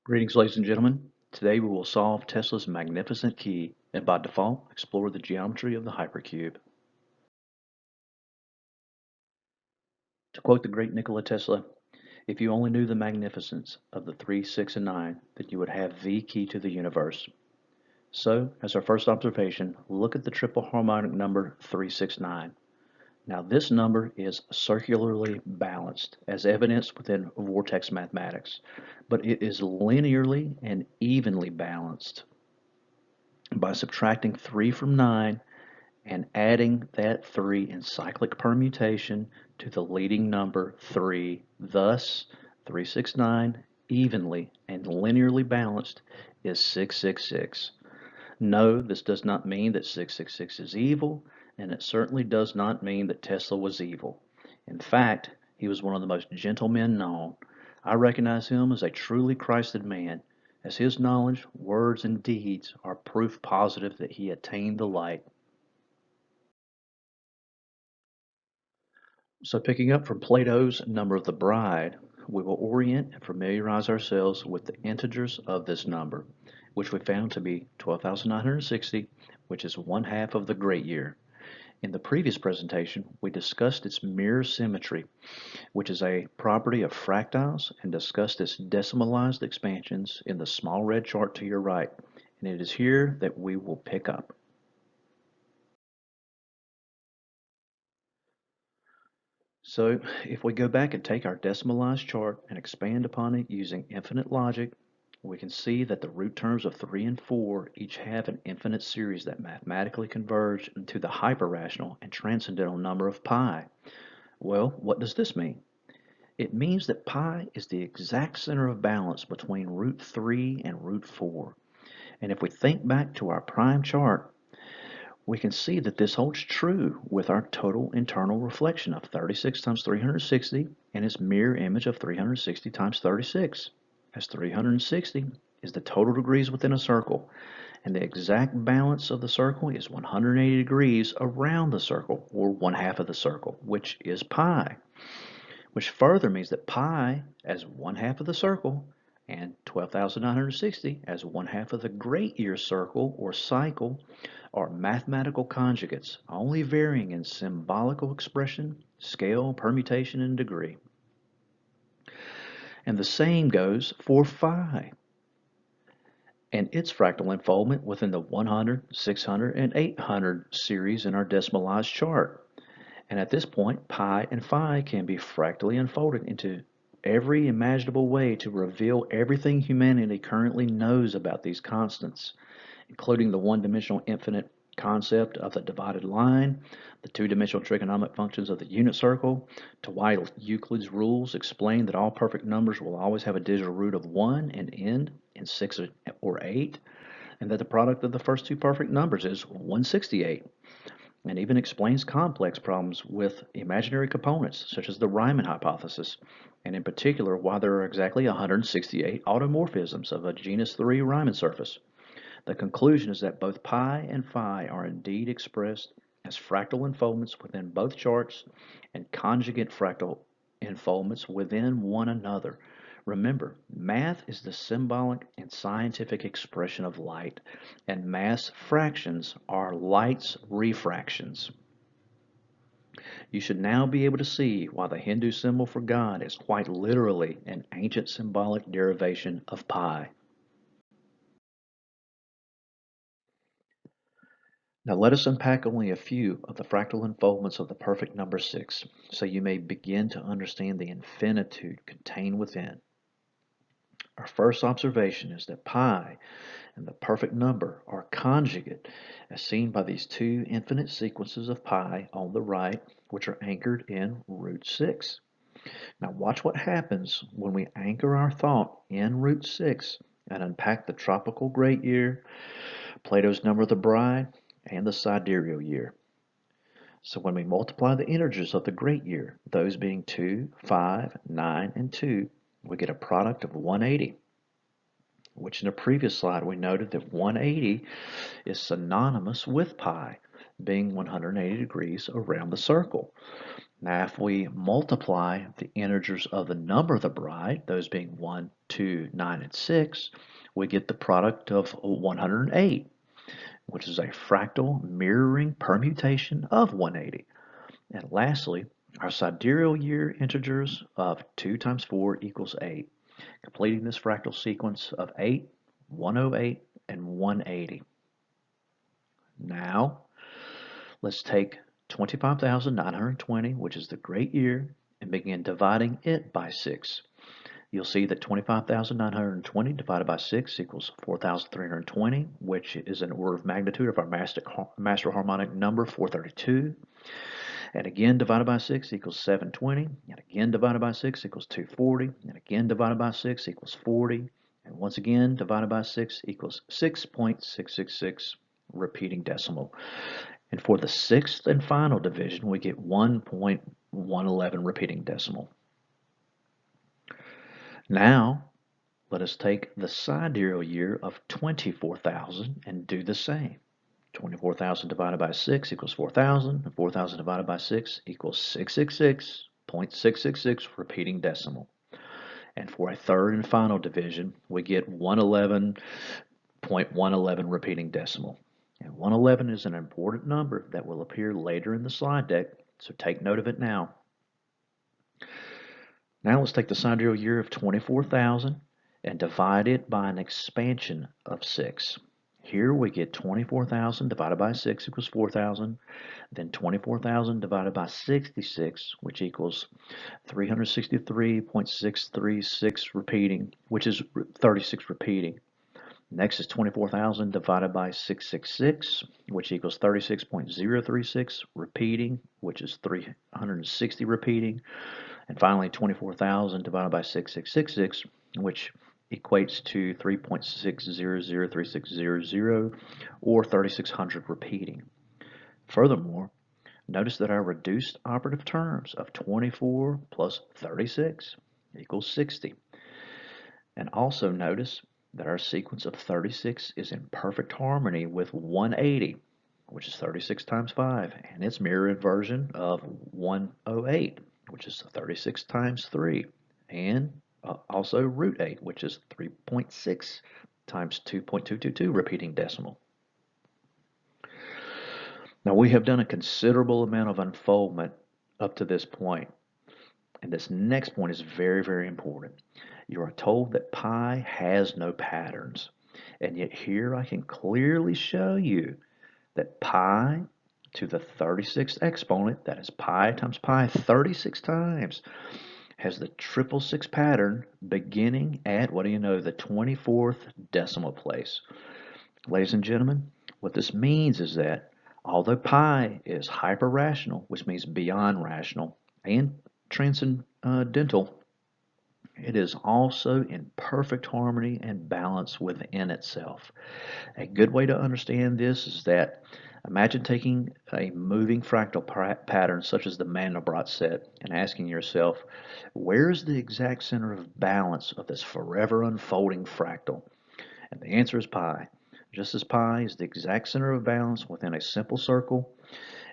Greetings, ladies and gentlemen. Today we will solve Tesla's magnificent key and by default explore the geometry of the hypercube. To quote the great Nikola Tesla, if you only knew the magnificence of the 3, 6, and 9, then you would have the key to the universe. So, as our first observation, look at the triple harmonic number 369. Now this number is circularly balanced, as evidenced within vortex mathematics, but it is linearly and evenly balanced by subtracting 3 from 9 and adding that 3 in cyclic permutation to the leading number 3. Thus, 369 evenly and linearly balanced is 666. No, this does not mean that 666 is evil, and it certainly does not mean that Tesla was evil. In fact, he was one of the most gentle men known. I recognize him as a truly Christed man, as his knowledge, words, and deeds are proof positive that he attained the light. So picking up from Plato's Number of the Bride, we will orient and familiarize ourselves with the integers of this number, which we found to be 12,960, which is 1/2 of the great year. In the previous presentation, we discussed its mirror symmetry, which is a property of fractals, and discussed its decimalized expansions in the small red chart to your right, and it is here that we will pick up. So if we go back and take our decimalized chart and expand upon it using infinite logic, we can see that the root terms of 3 and 4 each have an infinite series that mathematically converge into the hyperrational and transcendental number of pi. Well, what does this mean? It means that pi is the exact center of balance between root 3 and root 4. And if we think back to our prime chart, we can see that this holds true with our total internal reflection of 36 times 360 and its mirror image of 360 times 36, as 360 is the total degrees within a circle, and the exact balance of the circle is 180 degrees around the circle, or 1/2 of the circle, which is pi, which further means that pi as 1/2 of the circle and 12,960 as 1/2 of the great year circle or cycle are mathematical conjugates, only varying in symbolical expression, scale, permutation, and degree. And the same goes for phi and its fractal unfoldment within the 100, 600, and 800 series in our decimalized chart. And at this point, pi and phi can be fractally unfolded into every imaginable way to reveal everything humanity currently knows about these constants, including the one-dimensional infinite concept of the divided line, the two-dimensional trigonomic functions of the unit circle, to why Euclid's rules explain that all perfect numbers will always have a digital root of 1 and end in 6 or 8, and that the product of the first two perfect numbers is 168, and even explains complex problems with imaginary components, such as the Riemann hypothesis, and in particular why there are exactly 168 automorphisms of a genus 3 Riemann surface. The conclusion is that both pi and phi are indeed expressed as fractal unfoldments within both charts and conjugate fractal unfoldments within one another. Remember, math is the symbolic and scientific expression of light, and mass fractions are light's refractions. You should now be able to see why the Hindu symbol for God is quite literally an ancient symbolic derivation of pi. Now let us unpack only a few of the fractal unfoldments of the perfect number 6, so you may begin to understand the infinitude contained within. Our first observation is that pi and the perfect number are conjugate, as seen by these two infinite sequences of pi on the right, which are anchored in root 6. Now watch what happens when we anchor our thought in root 6 and unpack the tropical great year, Plato's number of the bride, and the sidereal year. So when we multiply the integers of the great year, those being 2, 5, 9, and 2, we get a product of 180, which in a previous slide we noted that 180 is synonymous with pi. being 180 degrees around the circle. Now, if we multiply the integers of the number of the bride, those being 1, 2, 9, and 6, we get the product of 108, which is a fractal mirroring permutation of 180. And lastly, our sidereal year integers of 2 times 4 equals 8, completing this fractal sequence of 8, 108, and 180. Now, let's take 25,920, which is the great year, and begin dividing it by 6. You'll see that 25,920 divided by 6 equals 4,320, which is an order of magnitude of our master harmonic number 432. And again divided by 6 equals 720. And again divided by 6 equals 240. And again divided by 6 equals 40. And once again divided by 6 equals 6.666, repeating decimal. And for the sixth and final division, we get 1.111 repeating decimal. Now, let us take the sidereal year of 24,000 and do the same. 24,000 divided by 6 equals 4,000, and 4,000 divided by 6 equals 666.666, repeating decimal. And for a third and final division, we get 111.111, repeating decimal. And 111 is an important number that will appear later in the slide deck, so take note of it now. Now let's take the sidereal year of 24,000 and divide it by an expansion of 6. Here we get 24,000 divided by 6 equals 4,000, then 24,000 divided by 66, which equals 363.636 repeating, which is 36 repeating. Next is 24,000 divided by 666, which equals 36.036 repeating, which is 360 repeating. And finally, 24,000 divided by 6666, which equates to 3.6003600, or 3600 repeating. Furthermore, notice that our reduced operative terms of 24 plus 36 equals 60. And also notice that our sequence of 36 is in perfect harmony with 180, which is 36 times 5, and its mirror inversion of 108, which is 36 times 3, and also root 8, which is 3.6 times 2.222, repeating decimal. Now we have done a considerable amount of unfoldment up to this point, and this next point is very, very important. You are told that pi has no patterns, and yet here I can clearly show you that pi to the 36th exponent, that is pi times pi 36 times, has the 666 pattern beginning at, what do you know, the 24th decimal place. Ladies and gentlemen, what this means is that although pi is hyper-rational, which means beyond rational, and transcendental, it is also in perfect harmony and balance within itself. A good way to understand this is that imagine taking a moving fractal pattern such as the Mandelbrot set and asking yourself, where is the exact center of balance of this forever unfolding fractal? And the answer is pi. Just as pi is the exact center of balance within a simple circle,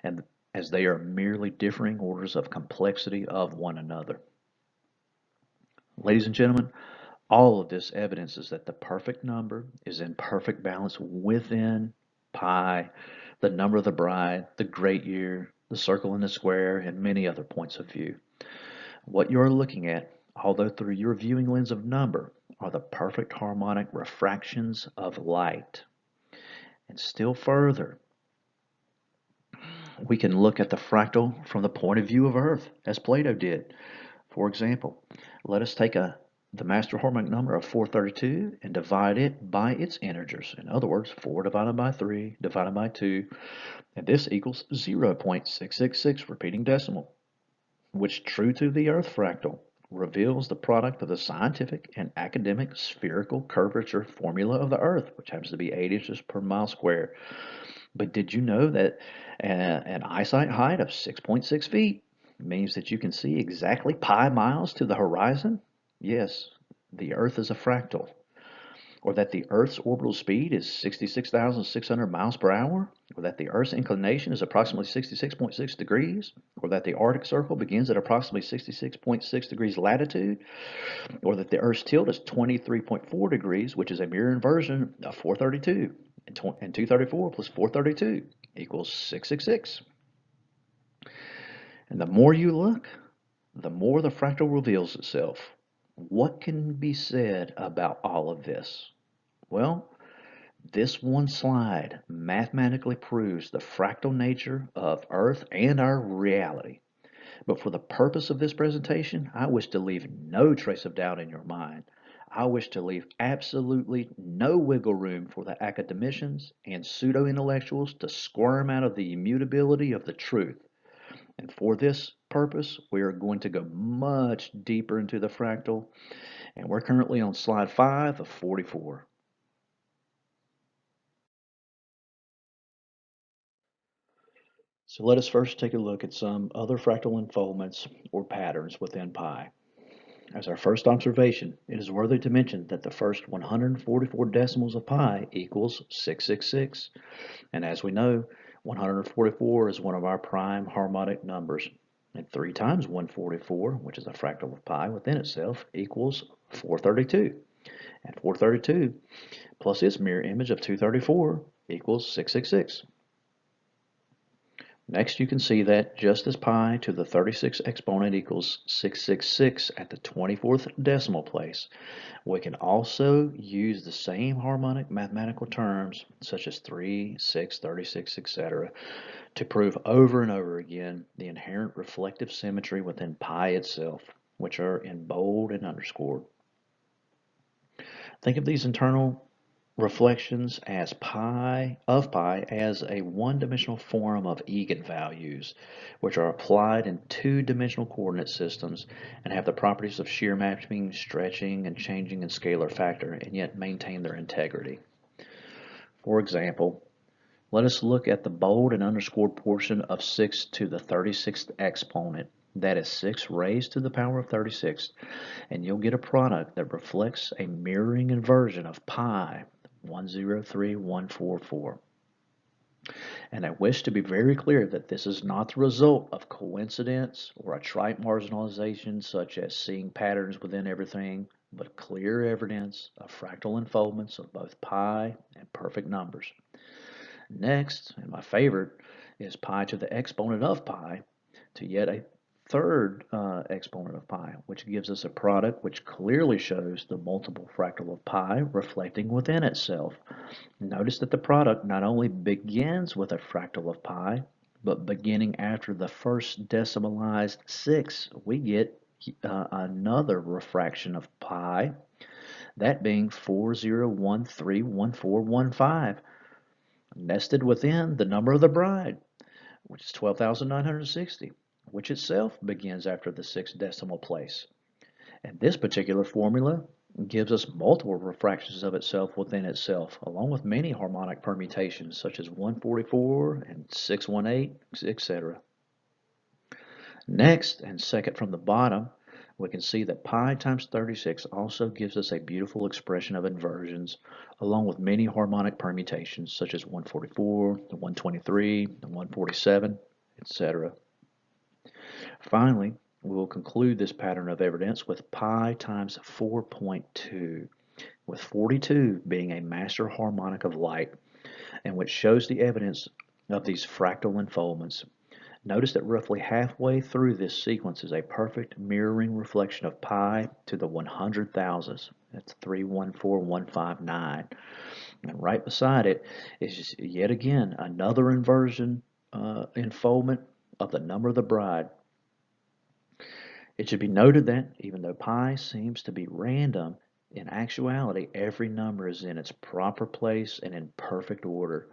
and as they are merely differing orders of complexity of one another. Ladies and gentlemen, all of this evidences that the perfect number is in perfect balance within pi, the number of the bride, the great year, the circle and the square, and many other points of view. What you are looking at, although through your viewing lens of number, are the perfect harmonic refractions of light. And still further, we can look at the fractal from the point of view of Earth, as Plato did. For example, let us take the master harmonic number of 432 and divide it by its integers. In other words, 4 divided by 3 divided by 2, and this equals 0.666, repeating decimal, which, true to the Earth fractal, reveals the product of the scientific and academic spherical curvature formula of the Earth, which happens to be 8 inches per mile square. But did you know that an eyesight height of 6.6 feet means that you can see exactly pi miles to the horizon? Yes, the Earth is a fractal. or that the Earth's orbital speed is 66,600 miles per hour, or that the Earth's inclination is approximately 66.6 degrees, or that the Arctic Circle begins at approximately 66.6 degrees latitude, or that the Earth's tilt is 23.4 degrees, which is a mirror inversion of 432, and 234 plus 432 equals 666. And the more you look, the more the fractal reveals itself. What can be said about all of this? Well, this one slide mathematically proves the fractal nature of Earth and our reality. But for the purpose of this presentation, I wish to leave no trace of doubt in your mind. I wish to leave absolutely no wiggle room for the academicians and pseudo-intellectuals to squirm out of the immutability of the truth. And for this purpose, we are going to go much deeper into the fractal, and we're currently on slide 5 of 44. So let us first take a look at some other fractal unfoldments or patterns within pi. As our first observation, it is worthy to mention that the first 144 decimals of pi equals 666. And as we know, 144 is one of our prime harmonic numbers. And 3 times 144, which is a fractal of pi within itself, equals 432. And 432 plus its mirror image of 234 equals 666. Next, you can see that just as pi to the 36th exponent equals 666 at the 24th decimal place, we can also use the same harmonic mathematical terms, such as 3, 6, 36, etc., to prove over and over again the inherent reflective symmetry within pi itself, which are in bold and underscored. Think of these internal reflections as pi as a one-dimensional form of eigenvalues, which are applied in two-dimensional coordinate systems and have the properties of shear mapping, stretching, and changing in scalar factor, and yet maintain their integrity. For example, let us look at the bold and underscored portion of 6 to the 36th exponent. That is 6 raised to the power of 36, and you'll get a product that reflects a mirroring inversion of pi 103144. And I wish to be very clear that this is not the result of coincidence or a trite marginalization such as seeing patterns within everything, but clear evidence of fractal unfoldments of both pi and perfect numbers. Next, and my favorite, is pi to the exponent of pi to yet a third exponent of pi, which gives us a product which clearly shows the multiple fractal of pi reflecting within itself. Notice that the product not only begins with a fractal of pi, but beginning after the first decimalized 6, we get another refraction of pi, that being 40131415, nested within the number of the bride, which is 12,960, which itself begins after the 6th decimal place. And this particular formula gives us multiple refractions of itself within itself, along with many harmonic permutations such as 144 and 618, etc. Next, and second from the bottom, we can see that pi times 36 also gives us a beautiful expression of inversions, along with many harmonic permutations such as 144, 123, 147, etc. Finally, we will conclude this pattern of evidence with pi times 4.2, with 42 being a master harmonic of light, and which shows the evidence of these fractal unfoldments. Notice that roughly halfway through this sequence is a perfect mirroring reflection of pi to the 100,000ths. That's 314159. And right beside it is just yet again another inversion unfoldment of the number of the bride. It should be noted that even though pi seems to be random, in actuality every number is in its proper place and in perfect order.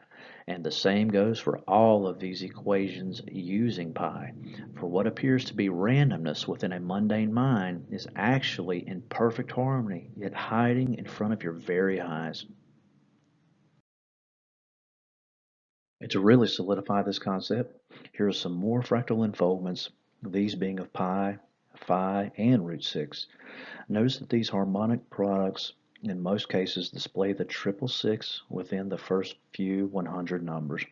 And the same goes for all of these equations using pi. For what appears to be randomness within a mundane mind is actually in perfect harmony, yet hiding in front of your very eyes. And to really solidify this concept, here are some more fractal unfoldments, these being of pi, phi, and root 6. Notice that these harmonic products in most cases display the triple six within the first few 100 numbers.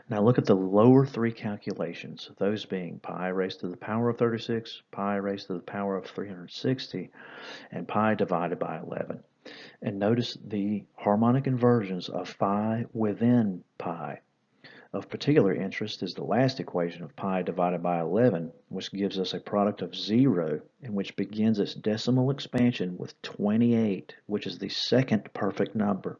Now look at the lower three calculations, those being pi raised to the power of 36, pi raised to the power of 360, and pi divided by 11. And notice the harmonic inversions of phi within pi. Of particular interest is the last equation of pi divided by 11, which gives us a product of 0, and which begins its decimal expansion with 28, which is the second perfect number.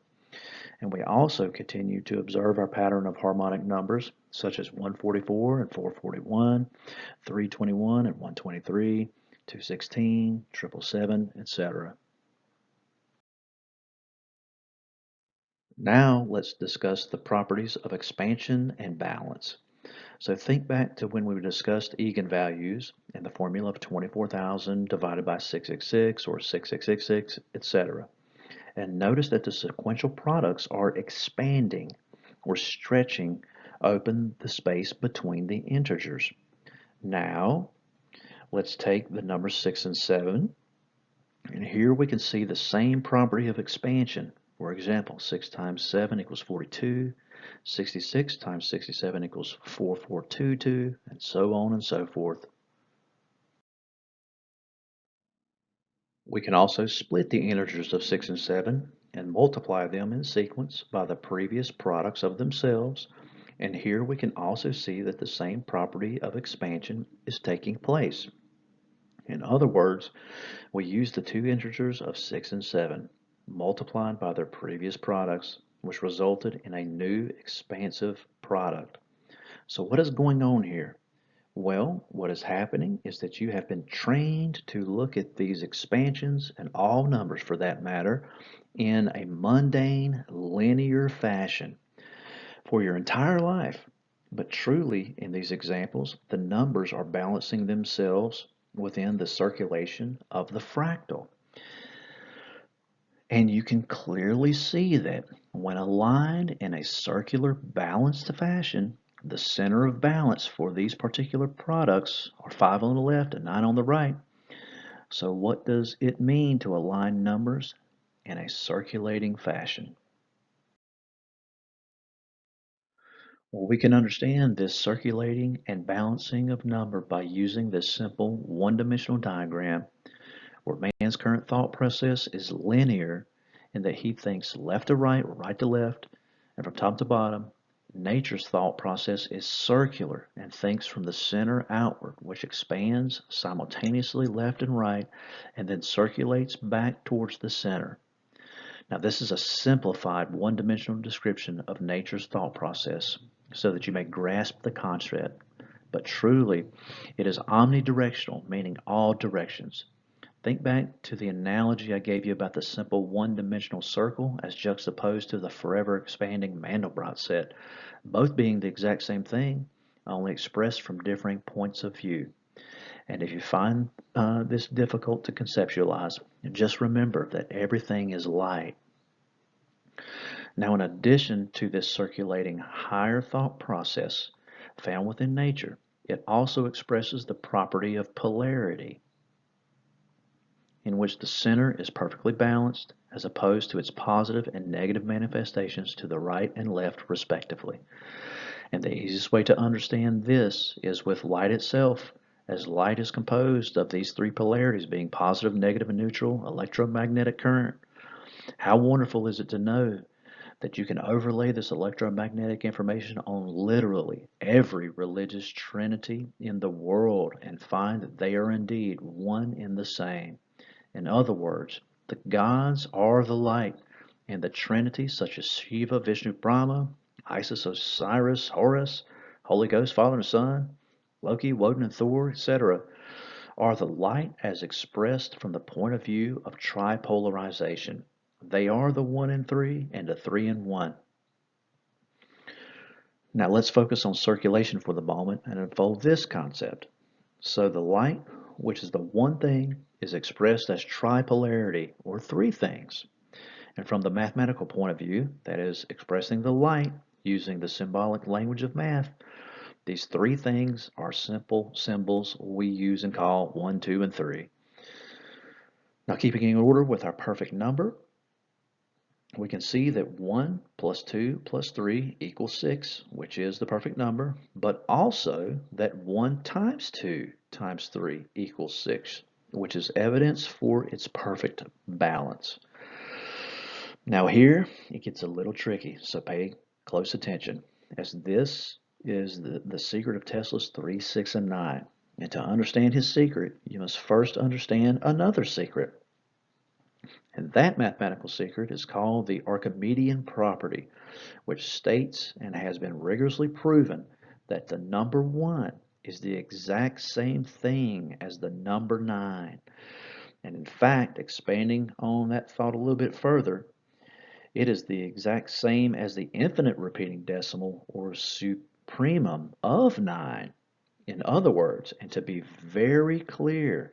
And we also continue to observe our pattern of harmonic numbers, such as 144 and 441, 321 and 123, 216, 777, etc. Now let's discuss the properties of expansion and balance. So think back to when we discussed eigenvalues and the formula of 24,000 divided by 666 or 6666, etc. And notice that the sequential products are expanding or stretching open the space between the integers. Now, let's take the numbers 6 and 7, and here we can see the same property of expansion. For example, 6 times 7 equals 42, 66 times 67 equals 4422, and so on and so forth. We can also split the integers of 6 and 7 and multiply them in sequence by the previous products of themselves, and here we can also see that the same property of expansion is taking place. In other words, we use the two integers of 6 and 7 multiplied by their previous products, which resulted in a new expansive product. So what is going on here? Well, what is happening is that you have been trained to look at these expansions, and all numbers for that matter, in a mundane, linear fashion for your entire life. But truly, in these examples, the numbers are balancing themselves within the circulation of the fractal. And you can clearly see that when aligned in a circular, balanced fashion, the center of balance for these particular products are 5 on the left and 9 on the right. So what does it mean to align numbers in a circulating fashion? Well, we can understand this circulating and balancing of number by using this simple one-dimensional diagram where man's current thought process is linear in that he thinks left to right, right to left, and from top to bottom. Nature's thought process is circular and thinks from the center outward, which expands simultaneously left and right, and then circulates back towards the center. Now, this is a simplified one-dimensional description of nature's thought process so that you may grasp the concept. But truly, it is omnidirectional, meaning all directions. Think back to the analogy I gave you about the simple one-dimensional circle as juxtaposed to the forever expanding Mandelbrot set, both being the exact same thing, only expressed from differing points of view. And if you find this difficult to conceptualize, just remember that everything is light. Now, in addition to this circulating higher thought process found within nature, it also expresses the property of polarity, in which the center is perfectly balanced as opposed to its positive and negative manifestations to the right and left respectively. And the easiest way to understand this is with light itself, as light is composed of these three polarities being positive, negative, and neutral electromagnetic current. How wonderful is it to know that you can overlay this electromagnetic information on literally every religious trinity in the world and find that they are indeed one in the same. In other words, the gods are the light, and the Trinity, such as Shiva, Vishnu, Brahma, Isis, Osiris, Horus, Holy Ghost, Father and Son, Loki, Woden, and Thor, etc., are the light as expressed from the point of view of tripolarization. They are the one in three and the three in one. Now let's focus on circulation for the moment and unfold this concept. So the light, which is the one thing, is expressed as tripolarity, or three things. And from the mathematical point of view, that is expressing the light using the symbolic language of math, these three things are simple symbols we use and call 1, 2, and 3. Now, keeping in order with our perfect number, we can see that 1 plus 2 plus 3 equals 6, which is the perfect number, but also that 1 times 2 times 3 equals 6, which is evidence for its perfect balance. Now here, it gets a little tricky, so pay close attention, as this is the secret of Tesla's 3, 6, and 9. And to understand his secret, you must first understand another secret. And that mathematical secret is called the Archimedean property, which states and has been rigorously proven that the number 1 is the exact same thing as the number 9. And in fact, expanding on that thought a little bit further, it is the exact same as the infinite repeating decimal or supremum of 9. In other words, and to be very clear,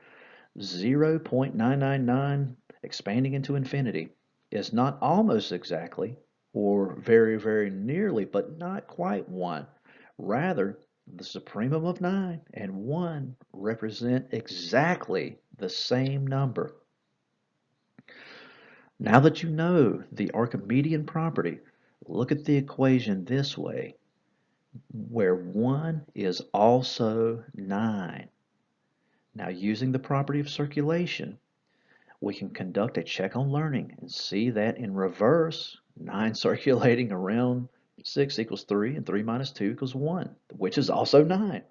0.999 expanding into infinity is not almost exactly or very, very nearly, but not quite 1. Rather, the supremum of 9 and 1 represent exactly the same number. Now that you know the Archimedean property, look at the equation this way, where 1 is also 9. Now, using the property of circulation, we can conduct a check on learning and see that in reverse, 9 circulating around 6 equals 3, and 3 minus 2 equals 1, which is also 9.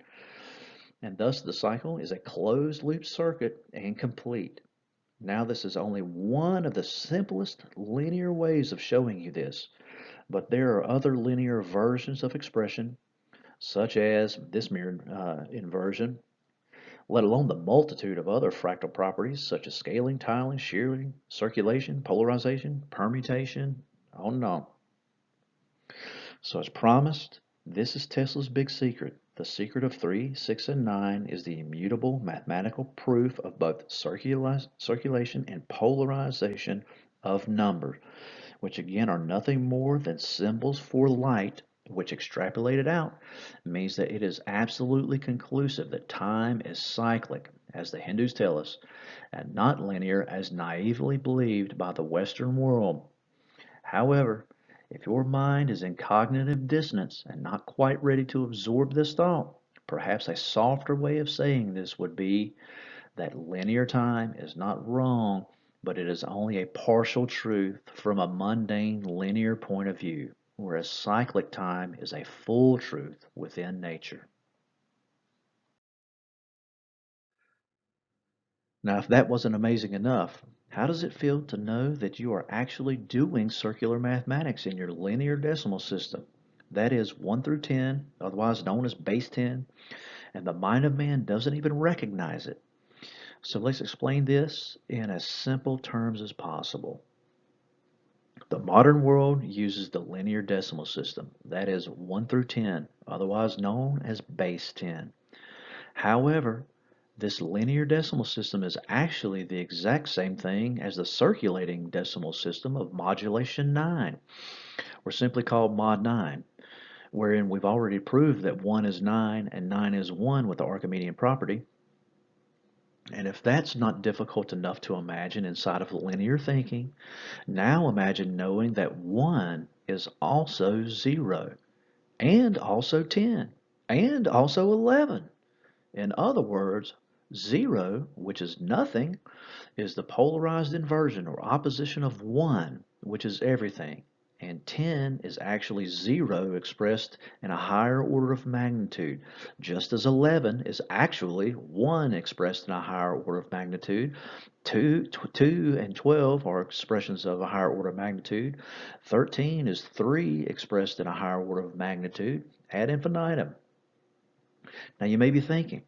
And thus the cycle is a closed loop circuit and complete. Now this is only one of the simplest linear ways of showing you this, but there are other linear versions of expression, such as this mirror inversion, let alone the multitude of other fractal properties such as scaling, tiling, shearing, circulation, polarization, permutation, on and on. So as promised, this is Tesla's big secret. The secret of 3, 6, and 9 is the immutable mathematical proof of both circulation and polarization of numbers, which again are nothing more than symbols for light, which extrapolated out means that it is absolutely conclusive that time is cyclic, as the Hindus tell us, and not linear as naively believed by the Western world. However, if your mind is in cognitive dissonance and not quite ready to absorb this thought, perhaps a softer way of saying this would be that linear time is not wrong, but it is only a partial truth from a mundane linear point of view, whereas cyclic time is a full truth within nature. Now, if that wasn't amazing enough, how does it feel to know that you are actually doing circular mathematics in your linear decimal system? That is 1 through 10, otherwise known as base 10, and the mind of man doesn't even recognize it. So let's explain this in as simple terms as possible. The modern world uses the linear decimal system, that is 1 through 10, otherwise known as base 10. However, this linear decimal system is actually the exact same thing as the circulating decimal system of modulation 9, or simply called mod 9, wherein we've already proved that 1 is 9 and 9 is 1 with the Archimedean property. And if that's not difficult enough to imagine inside of linear thinking, now imagine knowing that 1 is also 0, and also 10, and also 11. In other words, 0, which is nothing, is the polarized inversion or opposition of 1, which is everything. And 10 is actually 0 expressed in a higher order of magnitude, just as 11 is actually 1 expressed in a higher order of magnitude. 2 and 12 are expressions of a higher order of magnitude. 13 is 3 expressed in a higher order of magnitude, ad infinitum. Now you may be thinking,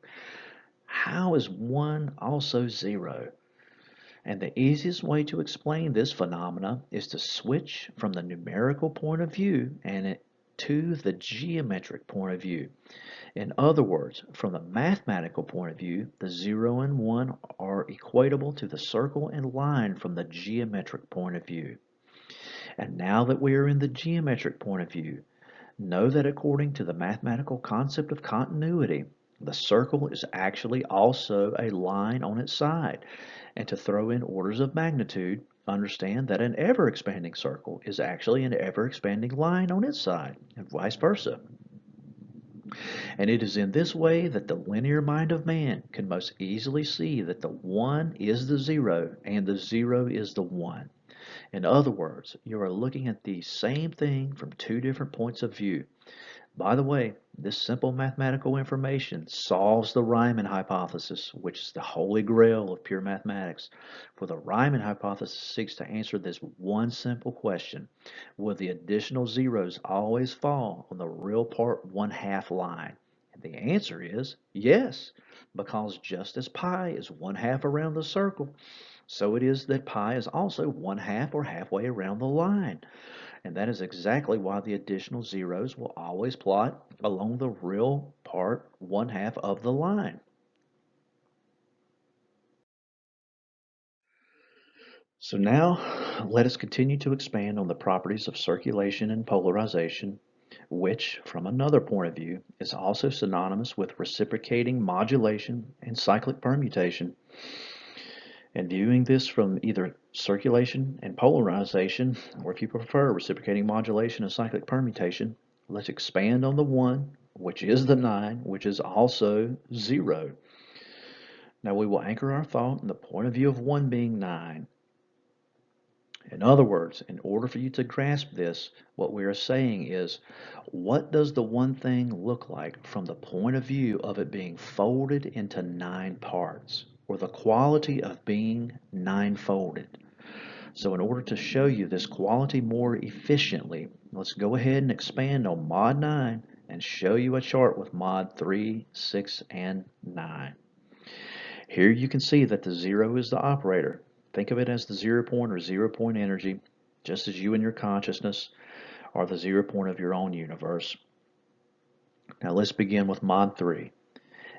how is 1 also 0? And the easiest way to explain this phenomena is to switch from the numerical point of view to the geometric point of view. In other words, from the mathematical point of view, the 0 and 1 are equatable to the circle and line from the geometric point of view. And now that we are in the geometric point of view, know that according to the mathematical concept of continuity, the circle is actually also a line on its side, And to throw in orders of magnitude, understand that an ever-expanding circle is actually an ever-expanding line on its side, and vice versa. And it is in this way that the linear mind of man can most easily see that the 1 is the 0 and the 0 is the 1. In other words, you are looking at the same thing from two different points of view. By the way, this simple mathematical information solves the Riemann hypothesis, which is the holy grail of pure mathematics. For the Riemann hypothesis seeks to answer this one simple question: will the additional zeros always fall on the real part 1/2 line? And the answer is yes, because just as pi is 1/2 around the circle, so it is that pi is also 1/2 or halfway around the line. And that is exactly why the additional zeros will always plot along the real part 1/2 of the line. So now let us continue to expand on the properties of circulation and polarization, which, from another point of view, is also synonymous with reciprocating modulation and cyclic permutation. And viewing this from either circulation and polarization, or if you prefer, reciprocating modulation and cyclic permutation, let's expand on the 1, which is the 9, which is also 0. Now we will anchor our thought in the point of view of 1 being 9. In other words, in order for you to grasp this, what we are saying is, what does the one thing look like from the point of view of it being folded into 9 parts, or the quality of being 9-folded? So in order to show you this quality more efficiently, let's go ahead and expand on mod 9 and show you a chart with mod 3, 6, and 9. Here you can see that the 0 is the operator. Think of it as the 0 point or 0 point energy, just as you and your consciousness are the 0 point of your own universe. Now let's begin with mod 3.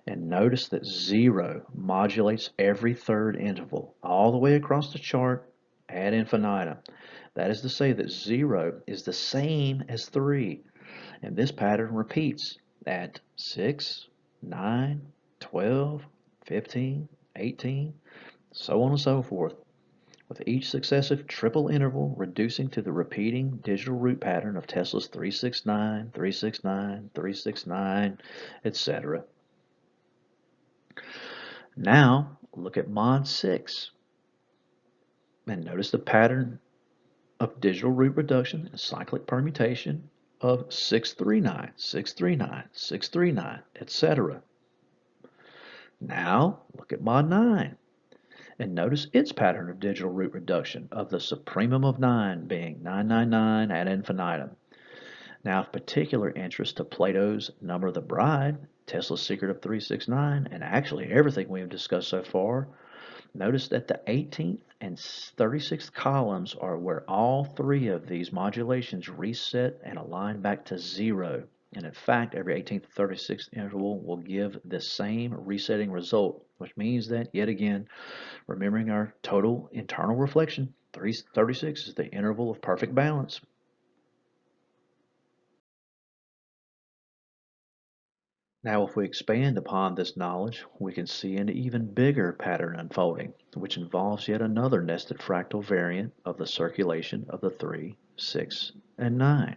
And notice that 0 modulates every third interval all the way across the chart ad infinitum. That is to say that 0 is the same as 3. And this pattern repeats at 6, 9, 12, 15, 18, so on and so forth, with each successive triple interval reducing to the repeating digital root pattern of Tesla's 369, 369, 369, etc. Now, look at mod 6 and notice the pattern of digital root reduction and cyclic permutation of 639, 639, 639, etc. Now, look at mod 9 and notice its pattern of digital root reduction of the supremum of 9 being 999 ad infinitum. Now, of particular interest to Plato's Number of the Bride, Tesla's Secret of 369, and actually everything we have discussed so far, notice that the 18th and 36th columns are where all three of these modulations reset and align back to 0. And in fact, every 18th and 36th interval will give the same resetting result, which means that, yet again, remembering our total internal reflection, 36 is the interval of perfect balance. Now, if we expand upon this knowledge, we can see an even bigger pattern unfolding, which involves yet another nested fractal variant of the circulation of the 3, 6, and 9.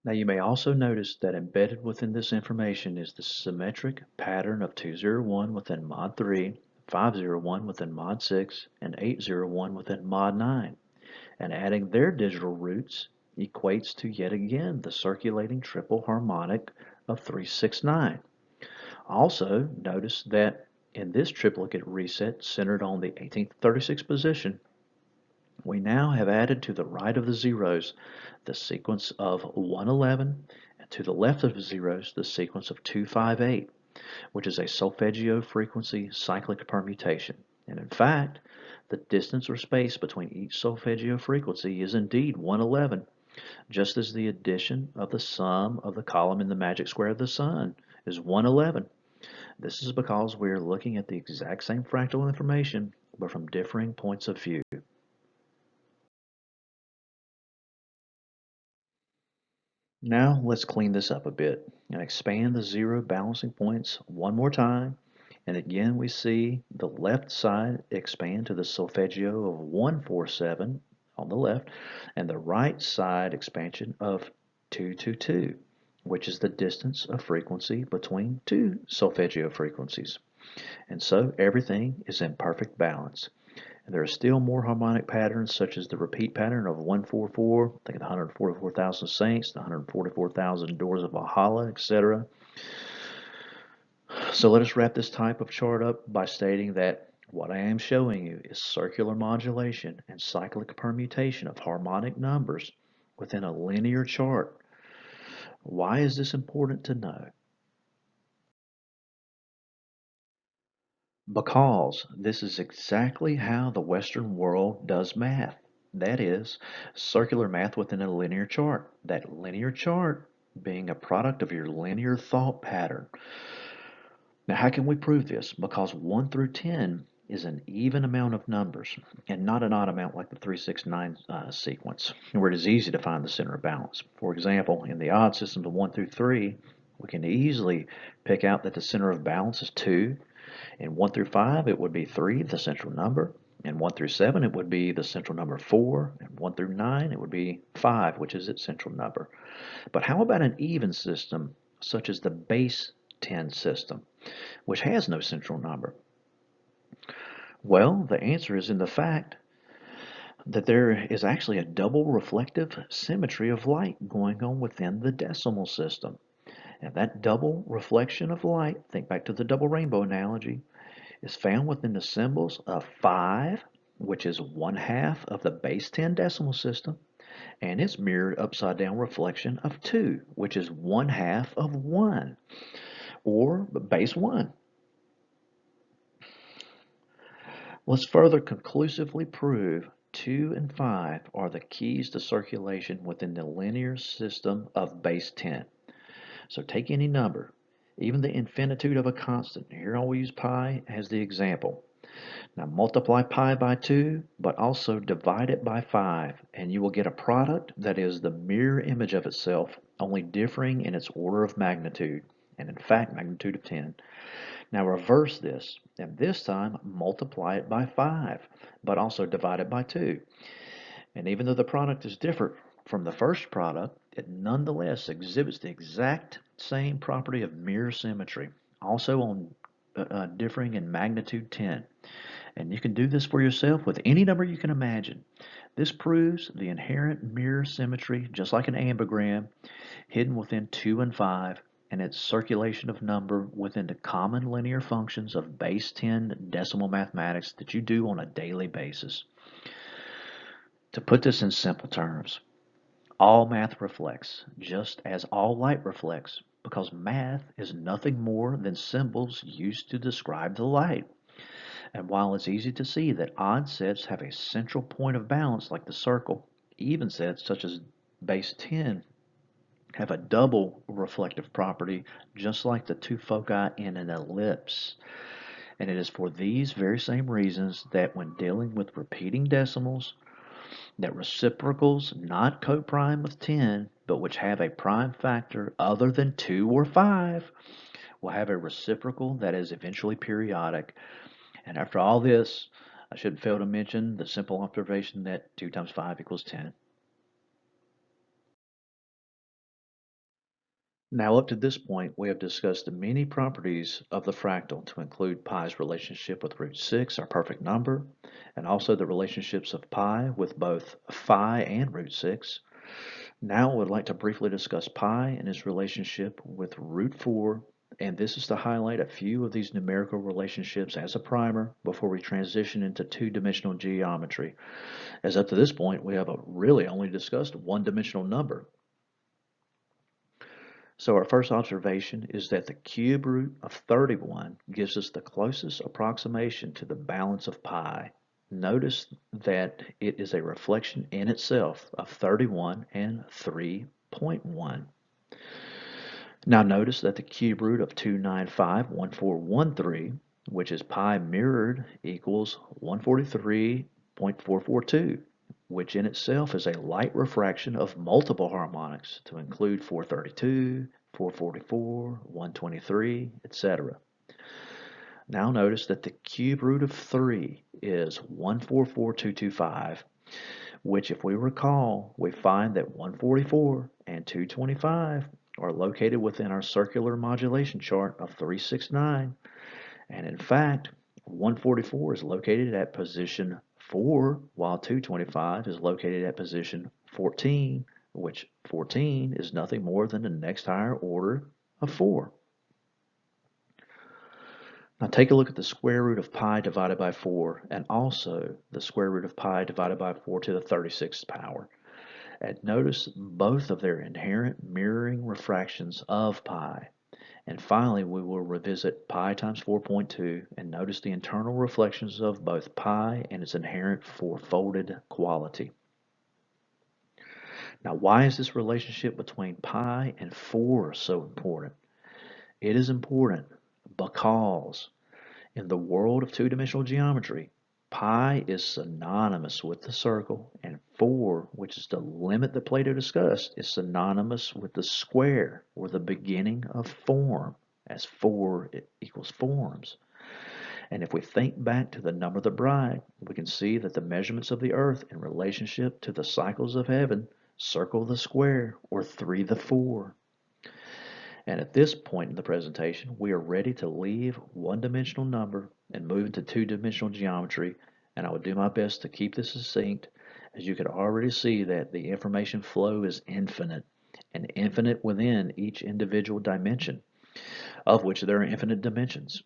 Now, you may also notice that embedded within this information is the symmetric pattern of 201 within mod 3, 501 within mod 6, and 801 within mod 9. And adding their digital roots equates to yet again the circulating triple harmonic of 369. Also, notice that in this triplicate reset centered on the 18th 36th position, we now have added to the right of the zeros the sequence of 111, and to the left of the zeros the sequence of 258, which is a solfeggio frequency cyclic permutation. And in fact, the distance or space between each solfeggio frequency is indeed 111, just as the addition of the sum of the column in the magic square of the sun is 111. This is because we are looking at the exact same fractal information, but from differing points of view. Now let's clean this up a bit and expand the zero balancing points one more time. And again, we see the left side expand to the solfeggio of 147 on the left, and the right side expansion of 222, which is the distance of frequency between two solfeggio frequencies. And so everything is in perfect balance. And there are still more harmonic patterns, such as the repeat pattern of 144, think of the 144,000 saints, the 144,000 doors of Valhalla, etc. So let us wrap this type of chart up by stating that what I am showing you is circular modulation and cyclic permutation of harmonic numbers within a linear chart. Why is this important to know? Because this is exactly how the Western world does math. That is, circular math within a linear chart. That linear chart being a product of your linear thought pattern. Now, how can we prove this? Because 1 through 10 is an even amount of numbers and not an odd amount like the 369 sequence, where it is easy to find the center of balance. For example, in the odd systems of 1 through 3, we can easily pick out that the center of balance is 2. In 1 through 5, it would be 3, the central number. In 1 through 7, it would be the central number 4. And 1 through 9, it would be 5, which is its central number. But how about an even system, such as the base 10 system, which has no central number? Well, the answer is in the fact that there is actually a double reflective symmetry of light going on within the decimal system. And that double reflection of light, think back to the double rainbow analogy, is found within the symbols of 5, which is 1/2 of the base 10 decimal system, and its mirrored upside down reflection of 2, which is 1/2 of 1, or base 1. Let's further conclusively prove 2 and 5 are the keys to circulation within the linear system of base 10. So take any number, even the infinitude of a constant. Here I'll use pi as the example. Now multiply pi by 2, but also divide it by 5, and you will get a product that is the mirror image of itself, only differing in its order of magnitude, and in fact magnitude of 10. Now reverse this, and this time multiply it by 5, but also divide it by 2. And even though the product is different from the first product, it nonetheless exhibits the exact same property of mirror symmetry, also on differing in magnitude 10. And you can do this for yourself with any number you can imagine. This proves the inherent mirror symmetry, just like an ambigram, hidden within 2 and 5, and its circulation of number within the common linear functions of base 10 decimal mathematics that you do on a daily basis. To put this in simple terms, all math reflects, just as all light reflects, because math is nothing more than symbols used to describe the light. And while it's easy to see that odd sets have a central point of balance like the circle, even sets such as base 10 have a double reflective property just like the two foci in an ellipse. And it is for these very same reasons that when dealing with repeating decimals, that reciprocals not co-prime with 10, but which have a prime factor other than 2 or 5, will have a reciprocal that is eventually periodic. And after all this, I shouldn't fail to mention the simple observation that 2 times 5 equals 10. Now up to this point, we have discussed the many properties of the fractal to include pi's relationship with root 6, our perfect number, and also the relationships of pi with both phi and root 6. Now I would like to briefly discuss pi and its relationship with root 4, and this is to highlight a few of these numerical relationships as a primer before we transition into two-dimensional geometry, as up to this point we have really only discussed one-dimensional number. So our first observation is that the cube root of 31 gives us the closest approximation to the balance of pi. Notice that it is a reflection in itself of 31 and 3.1. Now notice that the cube root of 2951413, which is pi mirrored, equals 143.442. which in itself is a light refraction of multiple harmonics to include 432, 444, 123, etc. Now notice that the cube root of 3 is 144225, which if we recall, we find that 144 and 225 are located within our circular modulation chart of 369, and in fact, 144 is located at position 4, while 225 is located at position 14, which 14 is nothing more than the next higher order of 4. Now take a look at the square root of pi divided by 4 and also the square root of pi divided by 4 to the 36th power. And notice both of their inherent mirroring refractions of pi. And finally, we will revisit pi times 4.2 and notice the internal reflections of both pi and its inherent fourfolded quality. Now, why is this relationship between pi and 4 so important? It is important because in the world of two-dimensional geometry, pi is synonymous with the circle, and 4, which is the limit that Plato discussed, is synonymous with the square, or the beginning of form, as 4 equals forms. And if we think back to the number of the bride, we can see that the measurements of the earth in relationship to the cycles of heaven circle the square, or 3 the 4. And at this point in the presentation, we are ready to leave one-dimensional number and move into two-dimensional geometry, and I will do my best to keep this succinct, as you can already see that the information flow is infinite, and infinite within each individual dimension, of which there are infinite dimensions.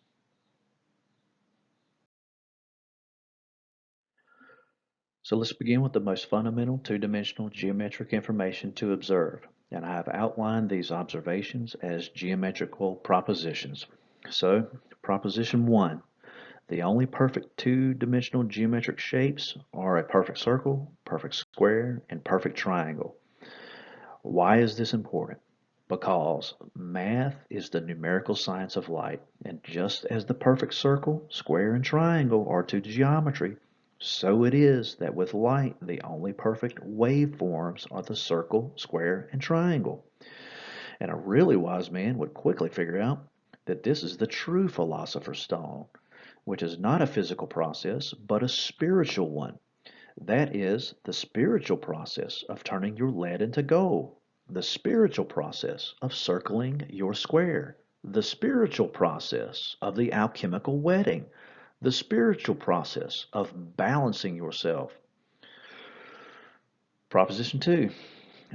So let's begin with the most fundamental two-dimensional geometric information to observe. And I have outlined these observations as geometrical propositions. So, proposition 1, the only perfect two-dimensional geometric shapes are a perfect circle, perfect square, and perfect triangle. Why is this important? Because math is the numerical science of light, and just as the perfect circle, square, and triangle are to geometry, so it is that with light, the only perfect waveforms are the circle, square, and triangle. And a really wise man would quickly figure out that this is the true philosopher's stone, which is not a physical process, but a spiritual one. That is the spiritual process of turning your lead into gold, the spiritual process of circling your square, the spiritual process of the alchemical wedding, the spiritual process of balancing yourself. Proposition 2.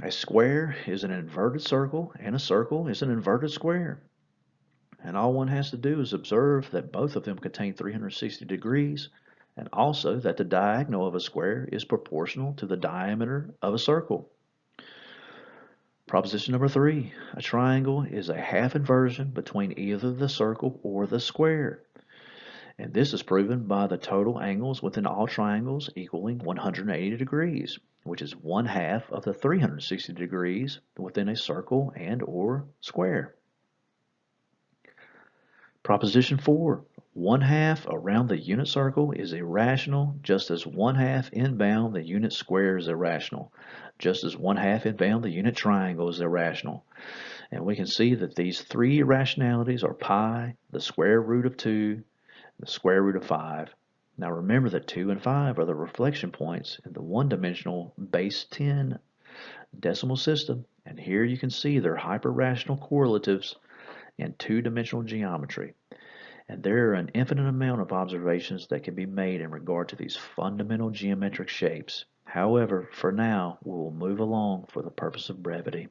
A square is an inverted circle, and a circle is an inverted square. And all one has to do is observe that both of them contain 360 degrees, and also that the diagonal of a square is proportional to the diameter of a circle. Proposition number 3. A triangle is a half inversion between either the circle or the square. And this is proven by the total angles within all triangles equaling 180 degrees, which is 1/2 of the 360 degrees within a circle and or square. Proposition 4. 1/2 around the unit circle is irrational, just as 1/2 inbound the unit square is irrational, just as 1/2 inbound the unit triangle is irrational. And we can see that these three irrationalities are pi, the square root of 2, the square root of 5. Now remember that 2 and 5 are the reflection points in the one-dimensional base 10 decimal system, and here you can see their hyperrational correlatives in two-dimensional geometry. And there are an infinite amount of observations that can be made in regard to these fundamental geometric shapes. However, for now, we will move along for the purpose of brevity.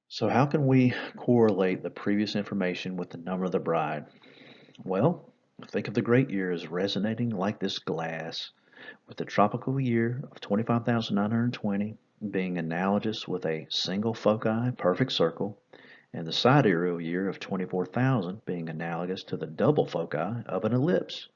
So how can we correlate the previous information with the number of the bride? Well, think of the great year as resonating like this glass, with the tropical year of 25,920 being analogous with a single foci perfect circle, and the sidereal year of 24,000 being analogous to the double foci of an ellipse.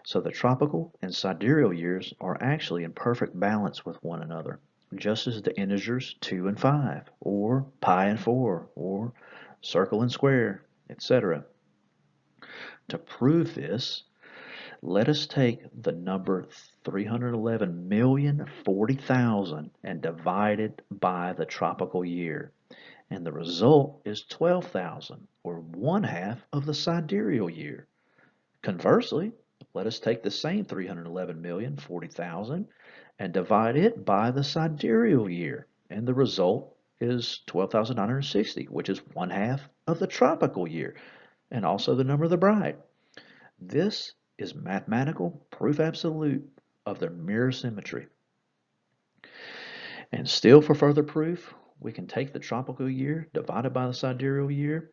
So the tropical and sidereal years are actually in perfect balance with one another, just as the integers 2 and 5, or pi and 4, or circle and square, etc. To prove this, Let us take the number 311,040,000 and divide it by the tropical year. And the result is 12,000, or 1/2 of the sidereal year. Conversely, let us take the same 311,040,000 and divide it by the sidereal year. And the result is 12,960, which is 1/2 of the tropical year, and also the number of the bride. This is mathematical proof absolute of their mirror symmetry. And still, for further proof, we can take the tropical year divided by the sidereal year,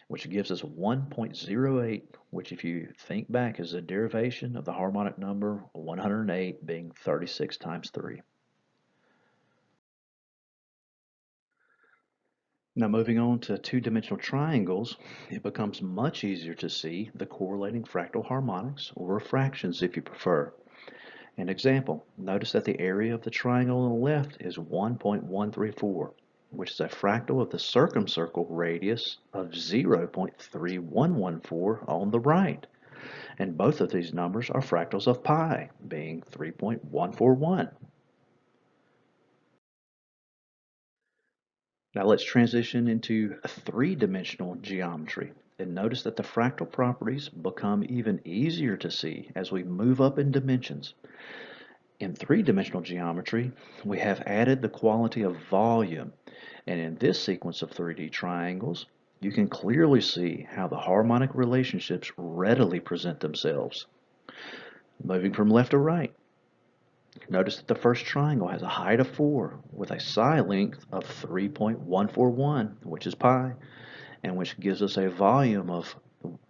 which gives us 1.08, which if you think back is a derivation of the harmonic number 108 being 36 times 3. Now moving on to two-dimensional triangles, it becomes much easier to see the correlating fractal harmonics, or refractions if you prefer. An example, notice that the area of the triangle on the left is 1.134, which is a fractal of the circumcircle radius of 0.3114 on the right. And both of these numbers are fractals of pi, being 3.141. Now let's transition into three-dimensional geometry. And notice that the fractal properties become even easier to see as we move up in dimensions. In three-dimensional geometry, we have added the quality of volume. And in this sequence of 3D triangles, you can clearly see how the harmonic relationships readily present themselves. Moving from left to right, notice that the first triangle has a height of 4 with a side length of 3.141, which is pi, and which gives us a volume of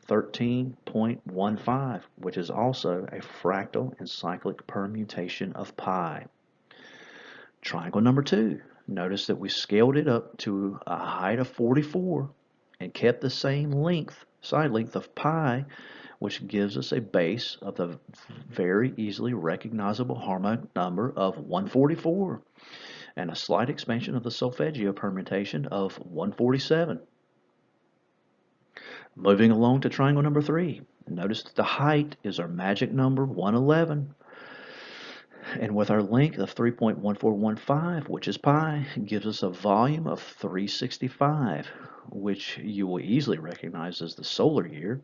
13.15, which is also a fractal and cyclic permutation of pi. Triangle number 2, notice that we scaled it up to a height of 44 and kept the same length, side length of pi, which gives us a base of the very easily recognizable harmonic number of 144 and a slight expansion of the solfeggio permutation of 147. Moving along to triangle number 3, notice that the height is our magic number 111, and with our length of 3.1415, which is pi, gives us a volume of 365, which you will easily recognize as the solar year.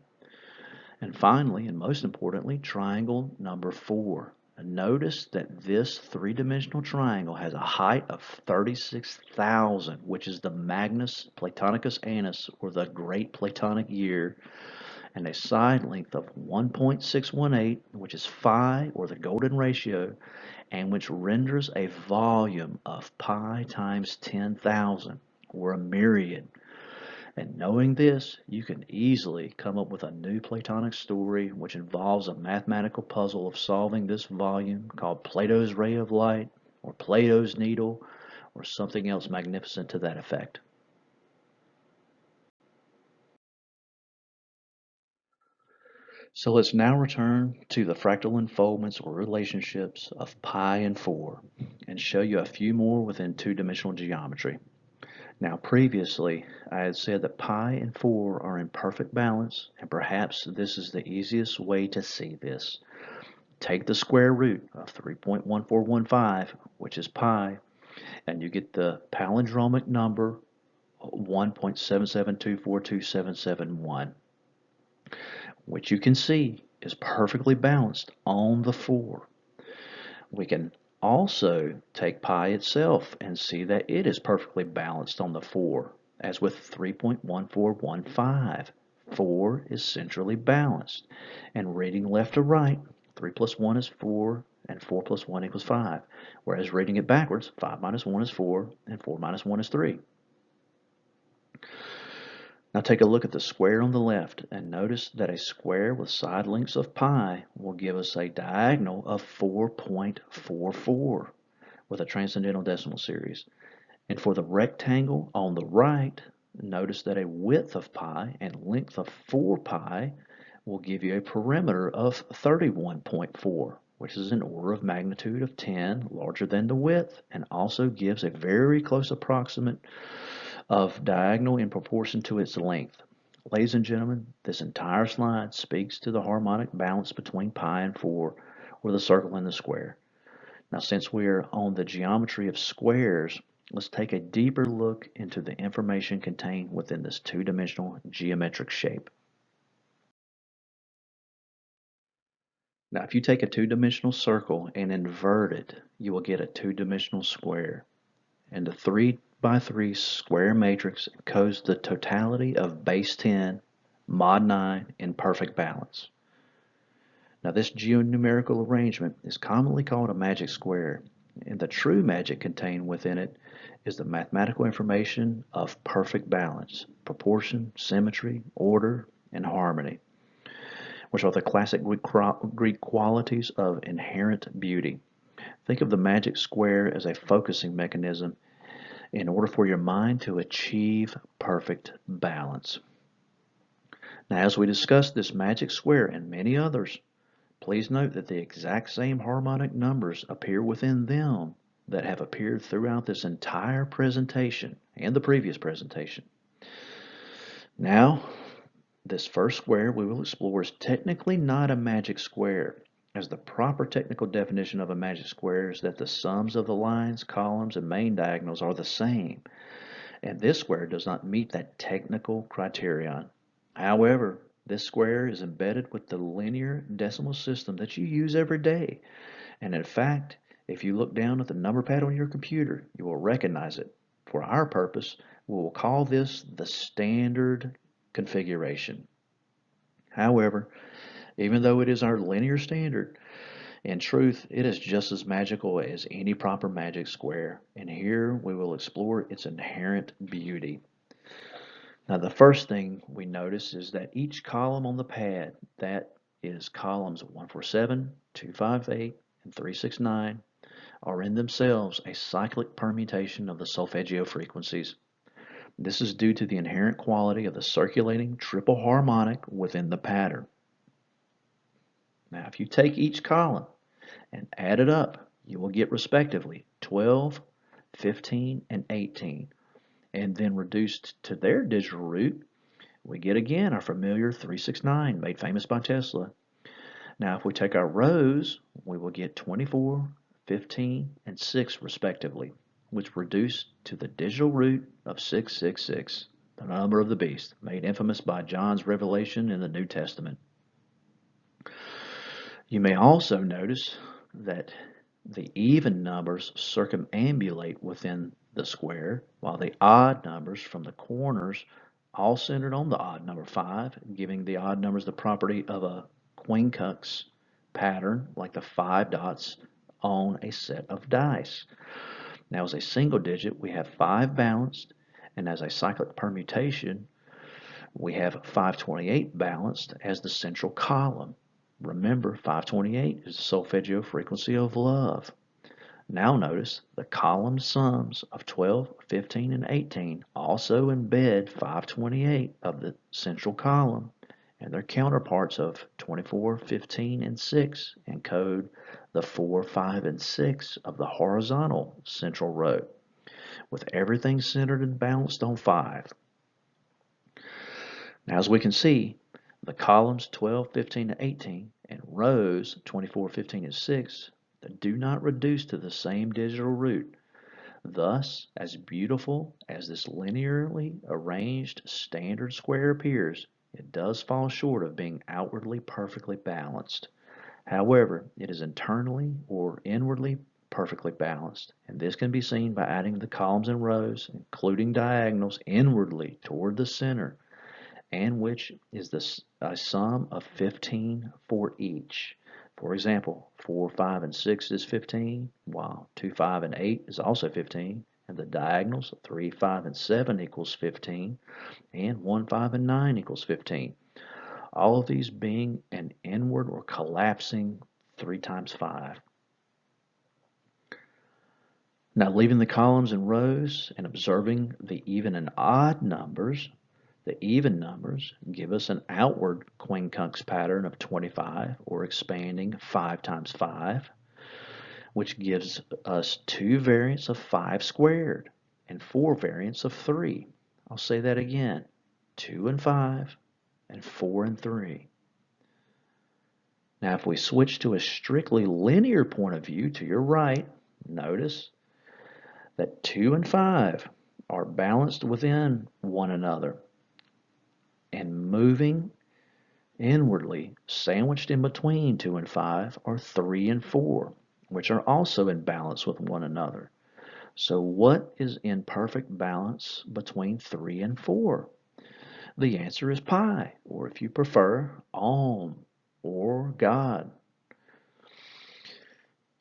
And finally, and most importantly, triangle number 4. Notice that this three-dimensional triangle has a height of 36,000, which is the Magnus Platonicus Annus, or the Great Platonic Year, and a side length of 1.618, which is phi, or the golden ratio, and which renders a volume of pi times 10,000, or a myriad. And knowing this, you can easily come up with a new Platonic story which involves a mathematical puzzle of solving this volume called Plato's ray of light, or Plato's needle, or something else magnificent to that effect. So let's now return to the fractal unfoldments or relationships of pi and 4 and show you a few more within two-dimensional geometry. Now previously, I had said that pi and 4 are in perfect balance, and perhaps this is the easiest way to see this. Take the square root of 3.1415, which is pi, and you get the palindromic number 1.772427771, which you can see is perfectly balanced on the 4. We can also take pi itself and see that it is perfectly balanced on the 4, as with 3.1415. 4 is centrally balanced, and reading left to right, 3 plus 1 is 4, and 4 plus 1 equals 5, whereas reading it backwards, 5 minus 1 is 4, and 4 minus 1 is 3. Now take a look at the square on the left and notice that a square with side lengths of pi will give us a diagonal of 4.44 with a transcendental decimal series. And for the rectangle on the right, notice that a width of pi and length of 4 pi will give you a perimeter of 31.4, which is an order of magnitude of 10 larger than the width, and also gives a very close approximate of diagonal in proportion to its length. Ladies and gentlemen, this entire slide speaks to the harmonic balance between pi and 4, or the circle and the square. Now, since we are on the geometry of squares, let's take a deeper look into the information contained within this two-dimensional geometric shape. Now, if you take a two-dimensional circle and invert it, you will get a two-dimensional square. And the 3 by 3 square matrix encodes the totality of base 10, mod 9 in perfect balance. Now, this geonumerical arrangement is commonly called a magic square, and the true magic contained within it is the mathematical information of perfect balance, proportion, symmetry, order, and harmony, which are the classic Greek qualities of inherent beauty. Think of the magic square as a focusing mechanism in order for your mind to achieve perfect balance. Now, as we discuss this magic square and many others, please note that the exact same harmonic numbers appear within them that have appeared throughout this entire presentation and the previous presentation. Now, this first square we will explore is technically not a magic square, as the proper technical definition of a magic square is that the sums of the lines, columns, and main diagonals are the same, and this square does not meet that technical criterion. However, this square is embedded with the linear decimal system that you use every day, and in fact, if you look down at the number pad on your computer, you will recognize it. For our purpose, we will call this the standard configuration. However, even though it is our linear standard, in truth, it is just as magical as any proper magic square, and here we will explore its inherent beauty. Now, the first thing we notice is that each column on the pad, that is columns 147, 258, and 369, are in themselves a cyclic permutation of the solfeggio frequencies. This is due to the inherent quality of the circulating triple harmonic within the pattern. Now, if you take each column and add it up, you will get respectively 12, 15, and 18. And then reduced to their digital root, we get again our familiar 369 made famous by Tesla. Now, if we take our rows, we will get 24, 15, and 6 respectively, which reduce to the digital root of 666, the number of the beast, made infamous by John's revelation in the New Testament. You may also notice that the even numbers circumambulate within the square, while the odd numbers from the corners all centered on the odd number 5, giving the odd numbers the property of a quincunx pattern, like the 5 dots on a set of dice. Now, as a single digit, we have 5 balanced, and as a cyclic permutation, we have 528 balanced as the central column. Remember, 528 is the solfeggio frequency of love. Now notice the column sums of 12, 15, and 18 also embed 528 of the central column, and their counterparts of 24, 15, and 6 encode the 4, 5, and 6 of the horizontal central row, with everything centered and balanced on 5. Now, as we can see, the columns 12, 15, and 18 and rows 24, 15, and 6 do not reduce to the same digital root. Thus, as beautiful as this linearly arranged standard square appears, it does fall short of being outwardly perfectly balanced. However, it is internally or inwardly perfectly balanced, and this can be seen by adding the columns and rows, including diagonals, inwardly toward the center, and which is a sum of 15 for each. For example, 4, 5, and 6 is 15, while 2, 5, and 8 is also 15, and the diagonals 3, 5, and 7 equals 15, and 1, 5, and 9 equals 15. All of these being an inward or collapsing 3 times 5. Now, leaving the columns and rows and observing the even and odd numbers, the even numbers give us an outward quincunx pattern of 25, or expanding 5 times 5, which gives us 2 variants of 5 squared and 4 variants of 3. I'll say that again. 2 and 5, and 4 and 3. Now if we switch to a strictly linear point of view to your right, notice that 2 and 5 are balanced within one another and moving inwardly, sandwiched in between 2 and 5 are 3 and 4, which are also in balance with one another. So what is in perfect balance between 3 and 4? The answer is pi, or if you prefer, Om, or God.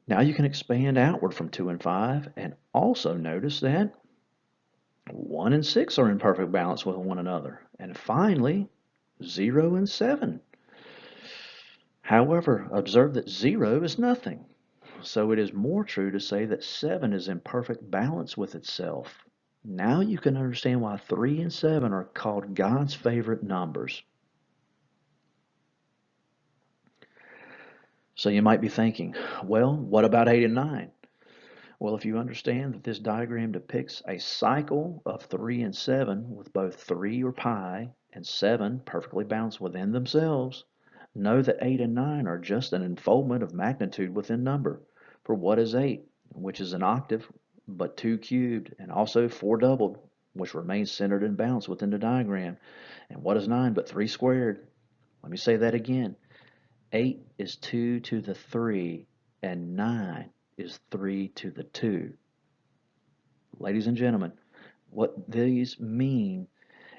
Now you can expand outward from 2 and 5 and also notice that 1 and 6 are in perfect balance with one another. And finally, 0 and 7. However, observe that 0 is nothing. So it is more true to say that 7 is in perfect balance with itself. Now you can understand why 3 and 7 are called God's favorite numbers. So you might be thinking, well, what about 8 and 9? Well, if you understand that this diagram depicts a cycle of 3 and 7 with both 3 or pi and 7 perfectly balanced within themselves, know that 8 and 9 are just an unfoldment of magnitude within number. For what is 8, which is an octave, but 2 cubed, and also 4 doubled, which remains centered and balanced within the diagram? And what is 9 but 3 squared? Let me say that again. 8 is 2 to the 3, and 9 is 3 to the 2. Ladies and gentlemen, what these mean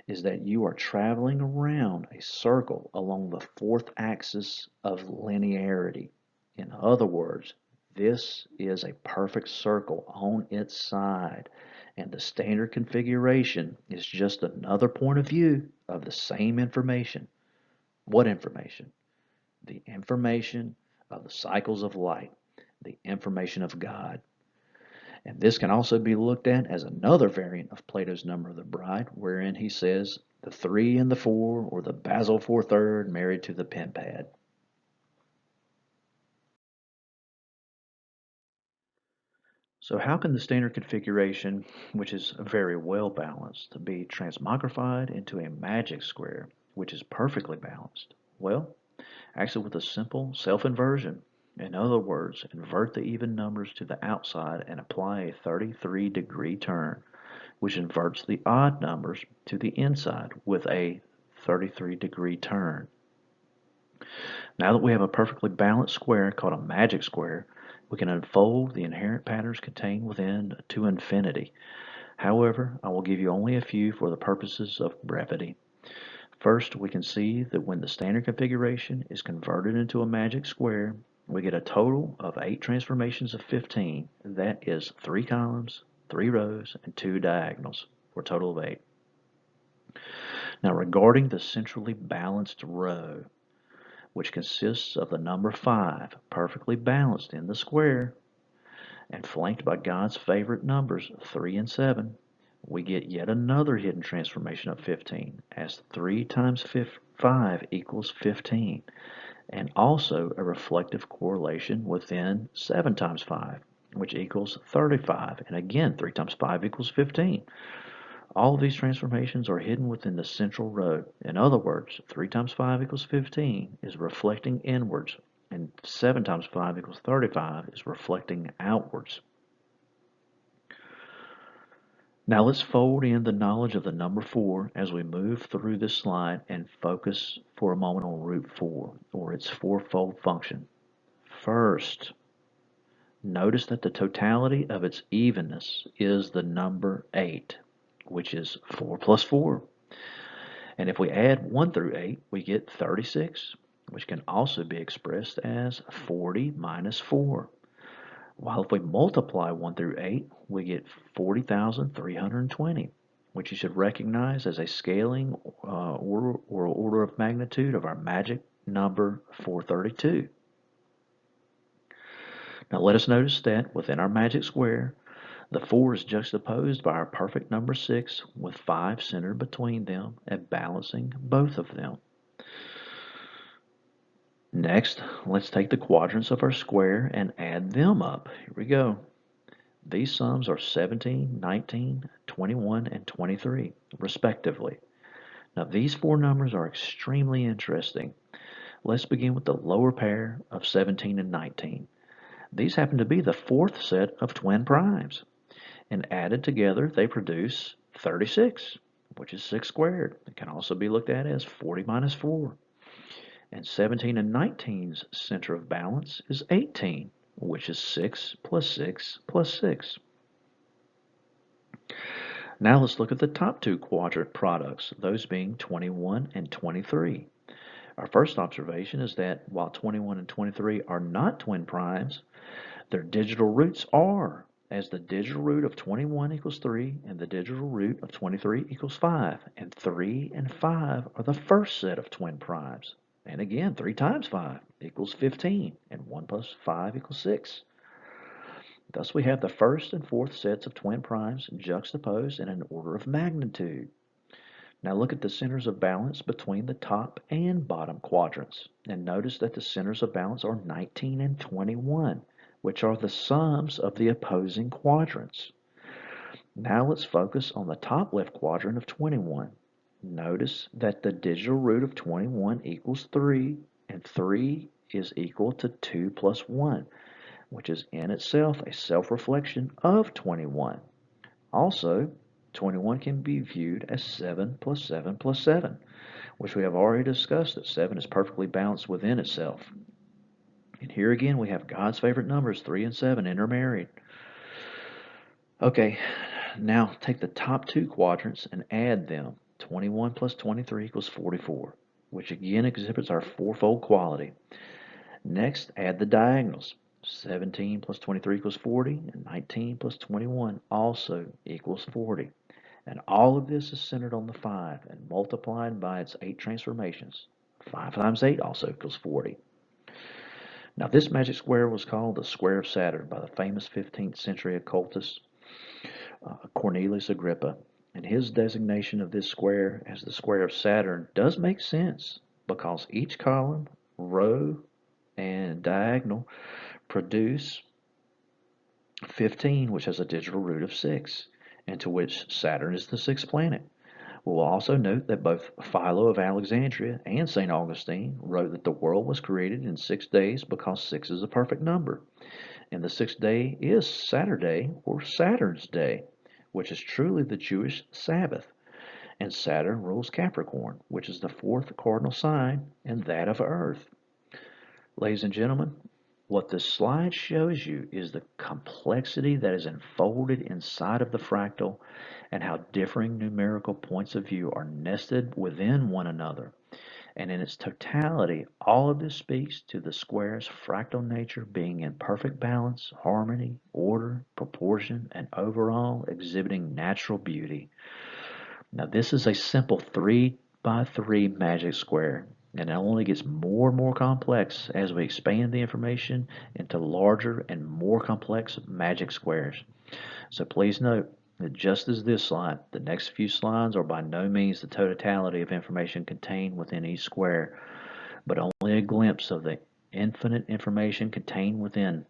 is that you are traveling around a circle along the fourth axis of linearity. In other words, this is a perfect circle on its side, and the standard configuration is just another point of view of the same information. What information? The information of the cycles of light, the information of God. And this can also be looked at as another variant of Plato's Number of the Bride, wherein he says the 3 and the 4, or the Basel 4/3 married to the pen pad. So how can the standard configuration, which is very well balanced, be transmogrified into a magic square, which is perfectly balanced? Well, actually with a simple self-inversion. In other words, invert the even numbers to the outside and apply a 33-degree turn, which inverts the odd numbers to the inside with a 33-degree turn. Now that we have a perfectly balanced square called a magic square, we can unfold the inherent patterns contained within to infinity. However, I will give you only a few for the purposes of brevity. First, we can see that when the standard configuration is converted into a magic square, we get a total of 8 transformations of 15. That is 3 columns, 3 rows, and 2 diagonals, for a total of 8. Now, regarding the centrally balanced row, which consists of the number 5 perfectly balanced in the square and flanked by God's favorite numbers 3 and 7, we get yet another hidden transformation of 15, as 3 times 5 equals 15, and also a reflective correlation within 7 times 5, which equals 35, and again 3 times 5 equals 15. All of these transformations are hidden within the central row. In other words, 3 times 5 equals 15 is reflecting inwards, and 7 times 5 equals 35 is reflecting outwards. Now let's fold in the knowledge of the number 4 as we move through this slide and focus for a moment on root 4, or its fourfold function. First, notice that the totality of its evenness is the number 8, which is 4 plus 4. And if we add 1 through 8, we get 36, which can also be expressed as 40 minus 4. While if we multiply 1 through 8, we get 40,320, which you should recognize as a scaling order of magnitude of our magic number 432. Now let us notice that within our magic square, the 4 is juxtaposed by our perfect number 6 with 5 centered between them and balancing both of them. Next, let's take the quadrants of our square and add them up. Here we go. These sums are 17, 19, 21, and 23, respectively. Now these four numbers are extremely interesting. Let's begin with the lower pair of 17 and 19. These happen to be the fourth set of twin primes, and added together they produce 36, which is 6 squared. It can also be looked at as 40 minus 4. And 17 and 19's center of balance is 18, which is 6 plus 6 plus 6. Now let's look at the top two quadrant products, those being 21 and 23. Our first observation is that while 21 and 23 are not twin primes, their digital roots are, as the digital root of 21 equals 3 and the digital root of 23 equals 5. And 3 and 5 are the first set of twin primes. And again, 3 times 5 equals 15, and 1 plus 5 equals 6. Thus we have the first and fourth sets of twin primes juxtaposed in an order of magnitude. Now look at the centers of balance between the top and bottom quadrants, and notice that the centers of balance are 19 and 21, which are the sums of the opposing quadrants. Now let's focus on the top left quadrant of 21. Notice that the digital root of 21 equals 3, and 3 is equal to 2 plus 1, which is in itself a self-reflection of 21. Also, 21 can be viewed as 7 plus 7 plus 7, which we have already discussed that 7 is perfectly balanced within itself. And here again we have God's favorite numbers, 3 and 7, intermarried. Okay, now take the top two quadrants and add them. 21 plus 23 equals 44, which again exhibits our fourfold quality. Next, add the diagonals. 17 plus 23 equals 40, and 19 plus 21 also equals 40. And all of this is centered on the 5 and multiplied by its 8 transformations. 5 times 8 also equals 40. Now this magic square was called the Square of Saturn by the famous 15th century occultist Cornelius Agrippa. And his designation of this square as the Square of Saturn does make sense because each column, row, and diagonal produce 15, which has a digital root of 6, and to which Saturn is the sixth planet. We'll also note that both Philo of Alexandria and St. Augustine wrote that the world was created in 6 days because 6 is a perfect number. And the sixth day is Saturday, or Saturn's day, which is truly the Jewish Sabbath. And Saturn rules Capricorn, which is the fourth cardinal sign, and that of Earth. Ladies and gentlemen, what this slide shows you is the complexity that is enfolded inside of the fractal and how differing numerical points of view are nested within one another. And in its totality, all of this speaks to the square's fractal nature being in perfect balance, harmony, order, proportion, and overall exhibiting natural beauty. Now this is a simple 3 by 3 magic square, and it only gets more and more complex as we expand the information into larger and more complex magic squares. So please note that just as this slide, the next few slides are by no means the totality of information contained within each square, but only a glimpse of the infinite information contained within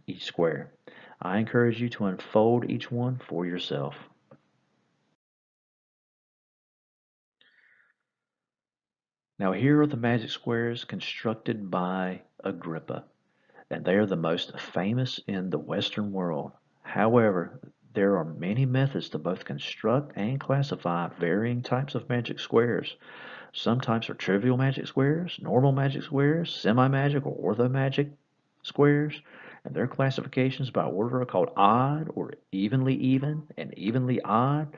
each square. I encourage you to unfold each one for yourself. Now here are the magic squares constructed by Agrippa, and they are the most famous in the Western world. However, there are many methods to both construct and classify varying types of magic squares. Some types are trivial magic squares, normal magic squares, semi-magic or orthomagic squares, and their classifications by order are called odd or evenly even and evenly odd.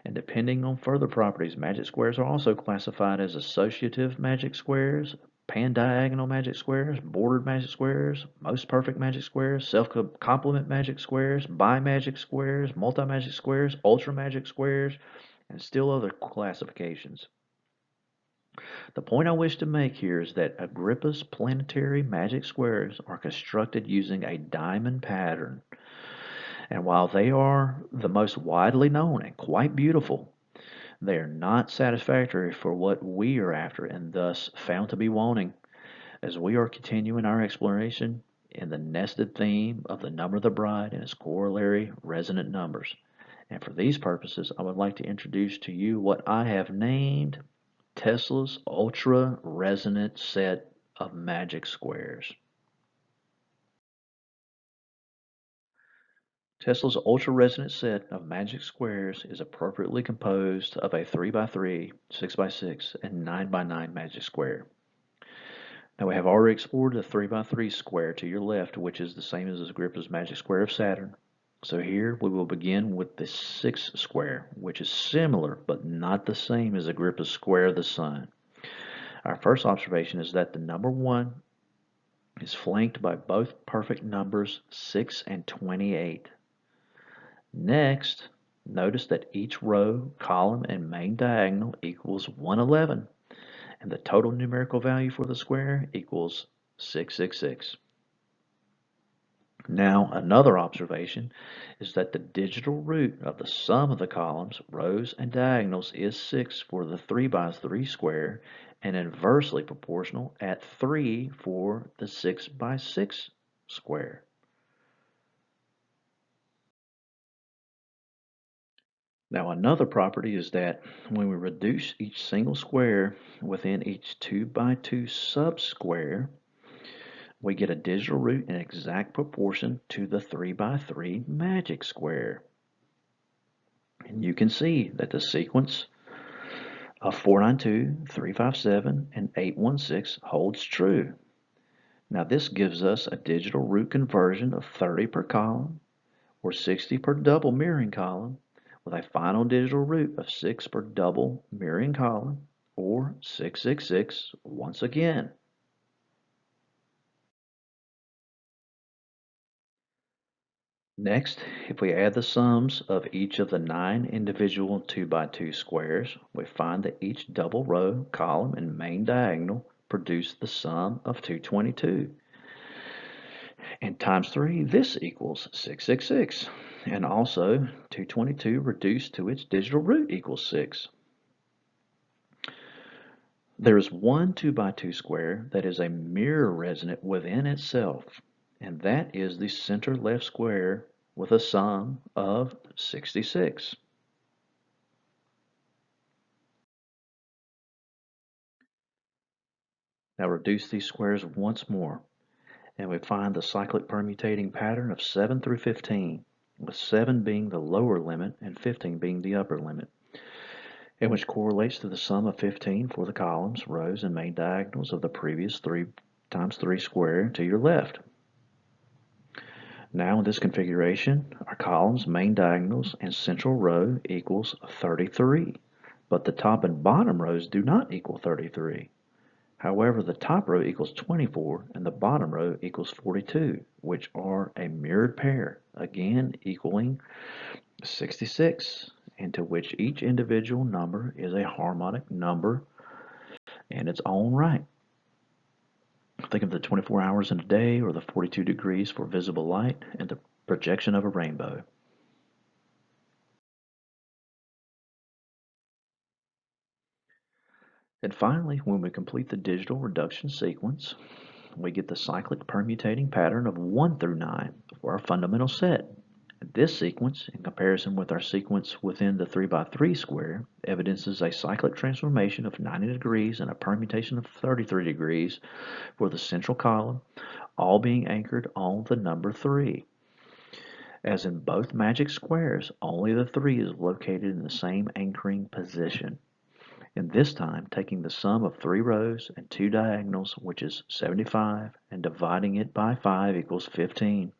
And depending on further properties, magic squares are also classified as associative magic squares, pan-diagonal magic squares, bordered magic squares, most perfect magic squares, self-complement magic squares, bi-magic squares, multi-magic squares, ultra-magic squares, and still other classifications. The point I wish to make here is that Agrippa's planetary magic squares are constructed using a diamond pattern. And while they are the most widely known and quite beautiful, they are not satisfactory for what we are after and thus found to be wanting. As we are continuing our exploration in the nested theme of the number of the bride and its corollary resonant numbers. And for these purposes, I would like to introduce to you what I have named Tesla's ultra-resonant set of magic squares. Tesla's ultra-resonant set of magic squares is appropriately composed of a 3x3, 6x6, and 9x9 magic square. Now we have already explored the 3x3 square to your left, which is the same as Agrippa's magic square of Saturn. So here we will begin with the 6 square, which is similar but not the same as Agrippa's square of the Sun. Our first observation is that the number 1 is flanked by both perfect numbers 6 and 28. Next, notice that each row, column, and main diagonal equals 111, and the total numerical value for the square equals 666. Now, another observation is that the digital root of the sum of the columns, rows, and diagonals is 6 for the 3x3 square and inversely proportional at 3 for the 6x6 square. Now, another property is that when we reduce each single square within each 2x2 subsquare, we get a digital root in exact proportion to the 3x3 magic square. And you can see that the sequence of 492, 357, and 816 holds true. Now this gives us a digital root conversion of 30 per column or 60 per double mirroring column with a final digital root of 6 per double mirroring column or 666 once again. Next, if we add the sums of each of the 9 individual 2x2 squares, we find that each double row, column, and main diagonal produce the sum of 222. And times 3, this equals 666. And also, 222 reduced to its digital root equals 6. There is one 2x2 square that is a mirror resonant within itself, and that is the center left square with a sum of 66. Now reduce these squares once more, and we find the cyclic permutating pattern of 7 through 15, with 7 being the lower limit and 15 being the upper limit, and which correlates to the sum of 15 for the columns, rows, and main diagonals of the previous 3 times 3 square to your left. Now in this configuration, our columns, main diagonals, and central row equals 33, but the top and bottom rows do not equal 33. However, the top row equals 24 and the bottom row equals 42, which are a mirrored pair, again equaling 66, and to which each individual number is a harmonic number in its own right. Think of the 24 hours in a day or the 42 degrees for visible light and the projection of a rainbow. And finally, when we complete the digital reduction sequence, we get the cyclic permutating pattern of 1 through 9 for our fundamental set. This sequence, in comparison with our sequence within the 3x3 square, evidences a cyclic transformation of 90 degrees and a permutation of 33 degrees for the central column, all being anchored on the number 3. As in both magic squares, only the 3 is located in the same anchoring position. And this time, taking the sum of 3 rows and 2 diagonals, which is 75, and dividing it by 5 equals 15,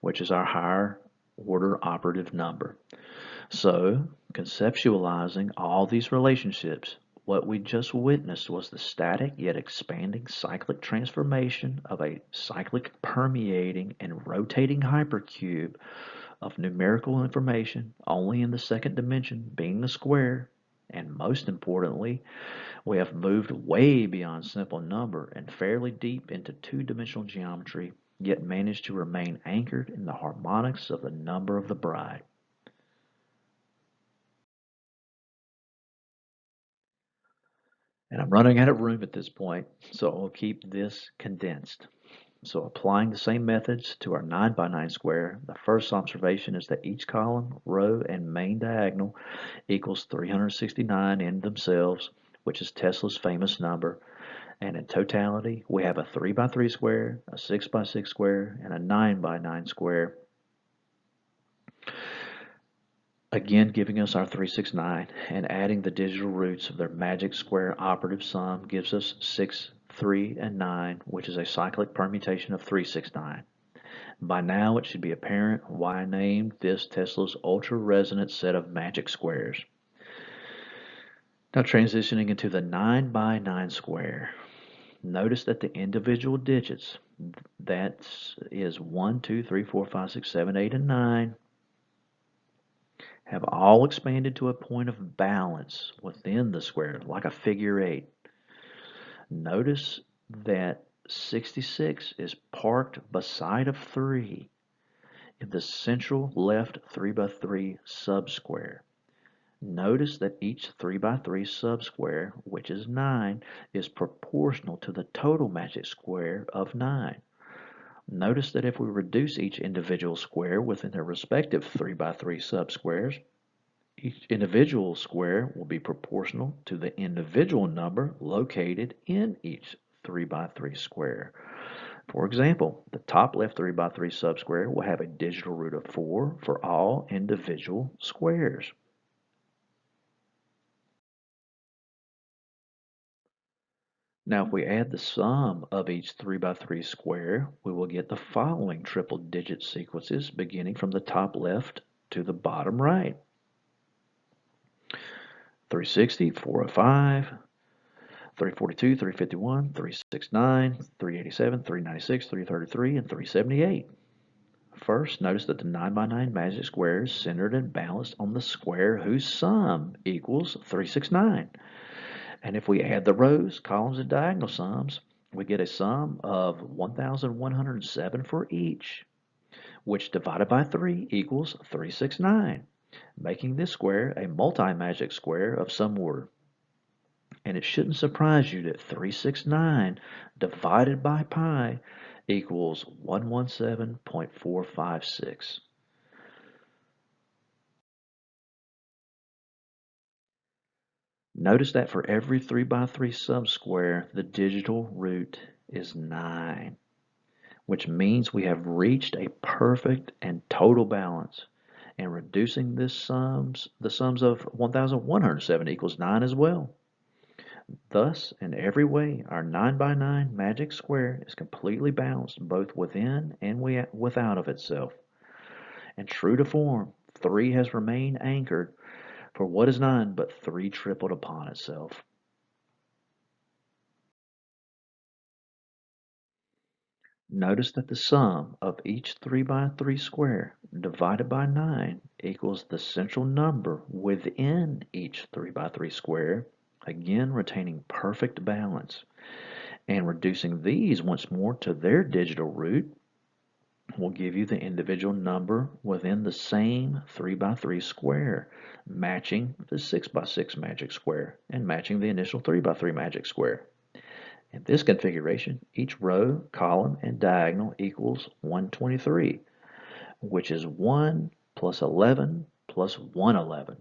which is our higher order operative number. So, conceptualizing all these relationships, what we just witnessed was the static yet expanding cyclic transformation of a cyclic permeating and rotating hypercube of numerical information only in the second dimension, being the square. And most importantly, we have moved way beyond simple number and fairly deep into two-dimensional geometry, yet managed to remain anchored in the harmonics of the number of the bride. And I'm running out of room at this point, so I'll keep this condensed. So applying the same methods to our 9 by 9 square, the first observation is that each column, row, and main diagonal equals 369 in themselves, which is Tesla's famous number. And in totality, we have a 3 by 3 square, a 6 by 6 square, and a 9 by 9 square. Again, giving us our 369, and adding the digital roots of their magic square operative sum gives us 6, 3, and 9, which is a cyclic permutation of 369. By now, it should be apparent why I named this Tesla's ultra-resonant set of magic squares. Now transitioning into the 9 by 9 square. Notice that the individual digits, that is 1, 2, 3, 4, 5, 6, 7, 8, and 9, have all expanded to a point of balance within the square, like a figure 8. Notice that 66 is parked beside of 3 in the central left 3 by 3 subsquare. Notice that each 3 by 3 subsquare, which is 9, is proportional to the total magic square of 9. Notice that if we reduce each individual square within their respective 3 by 3 subsquares, each individual square will be proportional to the individual number located in each 3 by 3 square. For example, the top left 3 by 3 subsquare will have a digital root of 4 for all individual squares. Now, if we add the sum of each 3 by 3 square, we will get the following triple digit sequences beginning from the top left to the bottom right. 360, 405, 342, 351, 369, 387, 396, 333, and 378. First, notice that the 9 by 9 magic square is centered and balanced on the square whose sum equals 369. And if we add the rows, columns, and diagonal sums, we get a sum of 1,107 for each, which divided by 3 equals 369, making this square a multi-magic square of some order. And it shouldn't surprise you that 369 divided by pi equals 117.456. Notice that for every 3 by 3 subsquare, the digital root is 9, which means we have reached a perfect and total balance. And reducing the sums of 1,107 equals 9 as well. Thus, in every way, our 9 by 9 magic square is completely balanced both within and without of itself. And true to form, 3 has remained anchored for what is 9 but 3 tripled upon itself. Notice that the sum of each 3 by 3 square divided by 9 equals the central number within each 3 by 3 square, again retaining perfect balance. And reducing these once more to their digital root will give you the individual number within the same 3 by 3 square, matching the 6 by 6 magic square and matching the initial 3 by 3 magic square. In this configuration, each row, column, and diagonal equals 123, which is 1 plus 11 plus 111.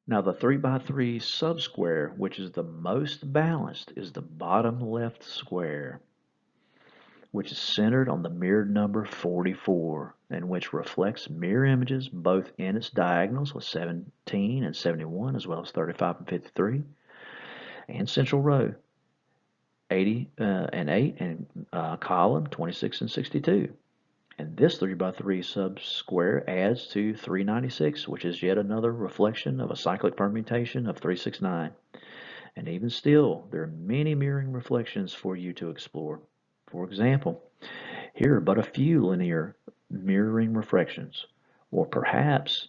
Now the 3 by 3 subsquare, which is the most balanced, is the bottom left square, which is centered on the mirrored number 44, and which reflects mirror images both in its diagonals with 17 and 71, as well as 35 and 53, and central row 80 and 8, and column 26 and 62. And this 3 by 3 subsquare adds to 396, which is yet another reflection of a cyclic permutation of 369. And even still, there are many mirroring reflections for you to explore. For example, here are but a few linear mirroring reflections. Or perhaps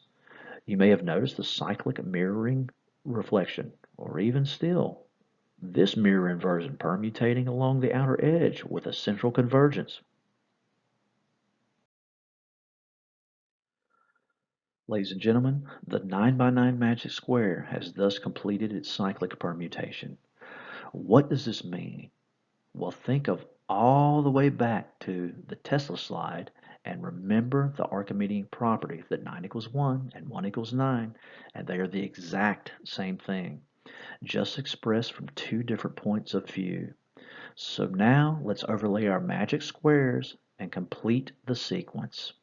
you may have noticed the cyclic mirroring reflection, or even still, this mirror inversion permutating along the outer edge with a central convergence. Ladies and gentlemen, the 9 by 9 magic square has thus completed its cyclic permutation. What does this mean? Well, think of all the way back to the Tesla slide and remember the Archimedean property that 9 equals 1 and 1 equals 9, and they are the exact same thing, just expressed from two different points of view. So now let's overlay our magic squares and complete the sequence.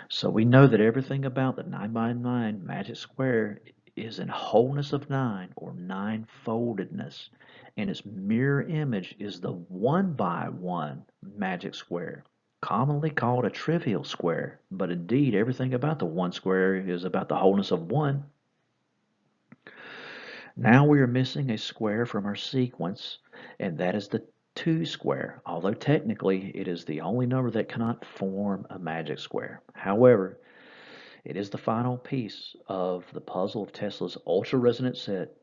So we know that everything about the 9 by 9 magic square is in wholeness of 9 or nine-foldedness, and its mirror image is the 1 by 1 magic square, commonly called a trivial square, but indeed everything about the 1 square is about the wholeness of 1. Now we are missing a square from our sequence, and that is the 2 square, although technically it is the only number that cannot form a magic square. However, it is the final piece of the puzzle of Tesla's ultra-resonant set.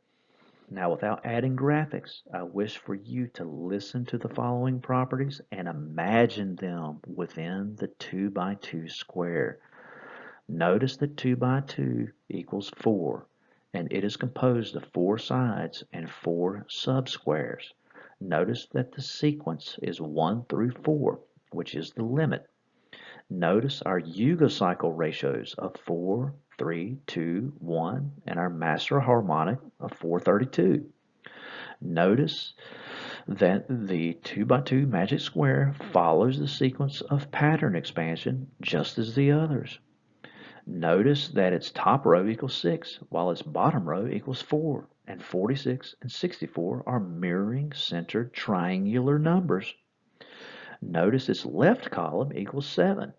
Now, without adding graphics, I wish for you to listen to the following properties and imagine them within the 2 by 2 square. Notice that 2 by 2 equals 4, and it is composed of 4 sides and 4 subsquares. Notice that the sequence is 1 through 4, which is the limit. Notice our Yuga cycle ratios of 4, 3, 2, 1, and our master harmonic of 432. Notice that the 2 by 2 magic square follows the sequence of pattern expansion just as the others. Notice that its top row equals 6, while its bottom row equals 4, and 46 and 64 are mirroring centered triangular numbers. Notice its left column equals 7,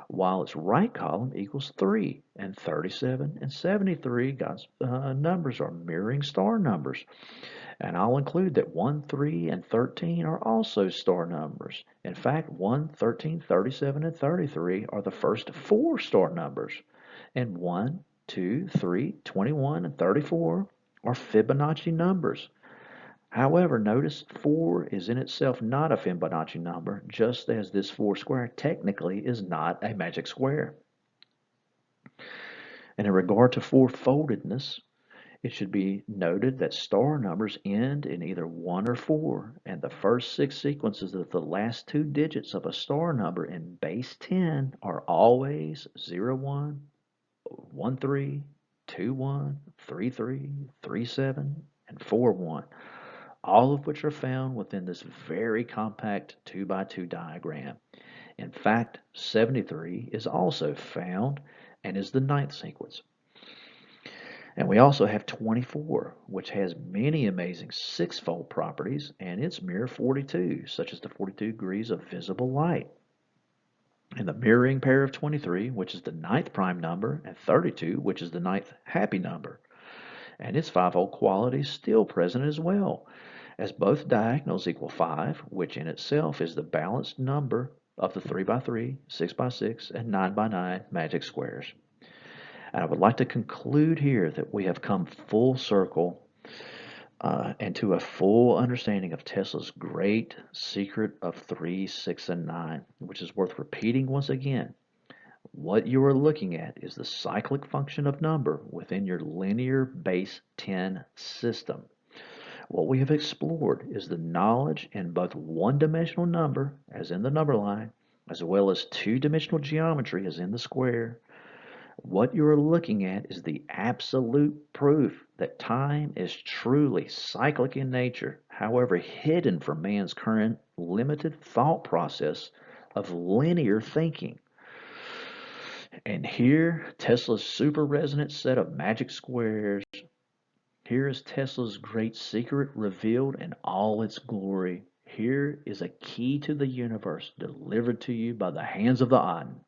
while its right column equals 3, and 37 and 73 numbers are mirroring star numbers. And I'll include that 1, 3, and 13 are also star numbers. In fact, 1, 13, 37, and 33 are the first 4 star numbers. And 1, 2, 3, 21, and 34 are Fibonacci numbers. However, notice 4 is in itself not a Fibonacci number, just as this 4 square technically is not a magic square. And in regard to four-foldedness, it should be noted that star numbers end in either 1 or 4, and the first 6 sequences of the last 2 digits of a star number in base 10 are always 0, 1, 1, 3, 2, 1, 3, 3, 3, 7, and 4, 1, all of which are found within this very compact 2 by 2 diagram. In fact, 73 is also found and is the 9th sequence. And we also have 24, which has many amazing 6-fold properties, and its mirror 42, such as the 42 degrees of visible light. And the mirroring pair of 23, which is the 9th prime number, and 32, which is the 9th happy number. And its 5-fold quality is still present as well, as both diagonals equal 5, which in itself is the balanced number of the 3 by 3, 6 by 6, and 9 by 9 magic squares. And I would like to conclude here that we have come full circle and to a full understanding of Tesla's great secret of 3, 6, and 9, which is worth repeating once again. What you are looking at is the cyclic function of number within your linear base 10 system. What we have explored is the knowledge in both one-dimensional number, as in the number line, as well as two-dimensional geometry, as in the square. What you are looking at is the absolute proof that time is truly cyclic in nature, however hidden from man's current limited thought process of linear thinking. And here, Tesla's super resonant set of magic squares. Here is Tesla's great secret revealed in all its glory. Here is a key to the universe delivered to you by the hands of the Aten.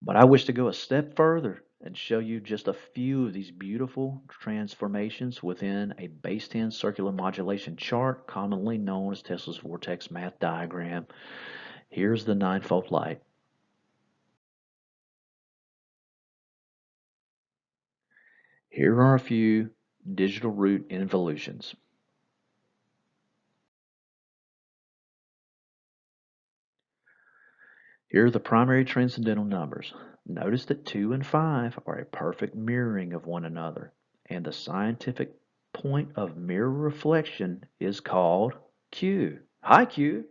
But I wish to go a step further and show you just a few of these beautiful transformations within a base 10 circular modulation chart, commonly known as Tesla's vortex math diagram. Here's the ninefold light. Here are a few digital root involutions. Here are the primary transcendental numbers. Notice that 2 and 5 are a perfect mirroring of one another, and the scientific point of mirror reflection is called Q. Hi, Q.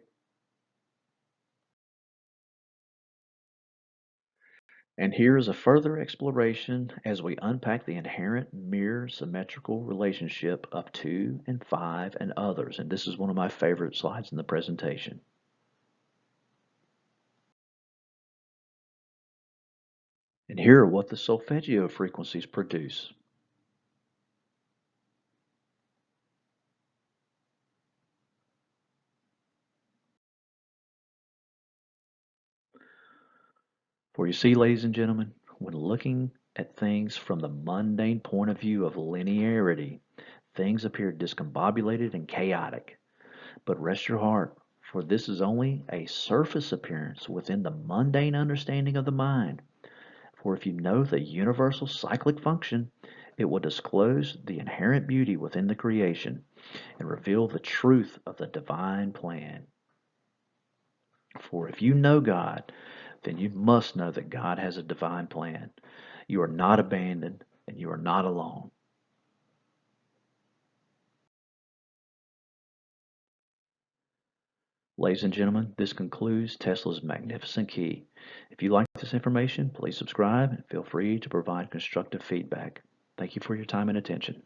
And here is a further exploration as we unpack the inherent mirror symmetrical relationship of 2 and 5 and others. And this is one of my favorite slides in the presentation. And here are what the solfeggio frequencies produce. For you see, ladies and gentlemen, when looking at things from the mundane point of view of linearity, things appear discombobulated and chaotic. But rest your heart, for this is only a surface appearance within the mundane understanding of the mind. For if you know the universal cyclic function, it will disclose the inherent beauty within the creation and reveal the truth of the divine plan. For if you know God, then you must know that God has a divine plan. You are not abandoned and you are not alone. Ladies and gentlemen, this concludes Tesla's magnificent key. If you like this information, please subscribe and feel free to provide constructive feedback. Thank you for your time and attention.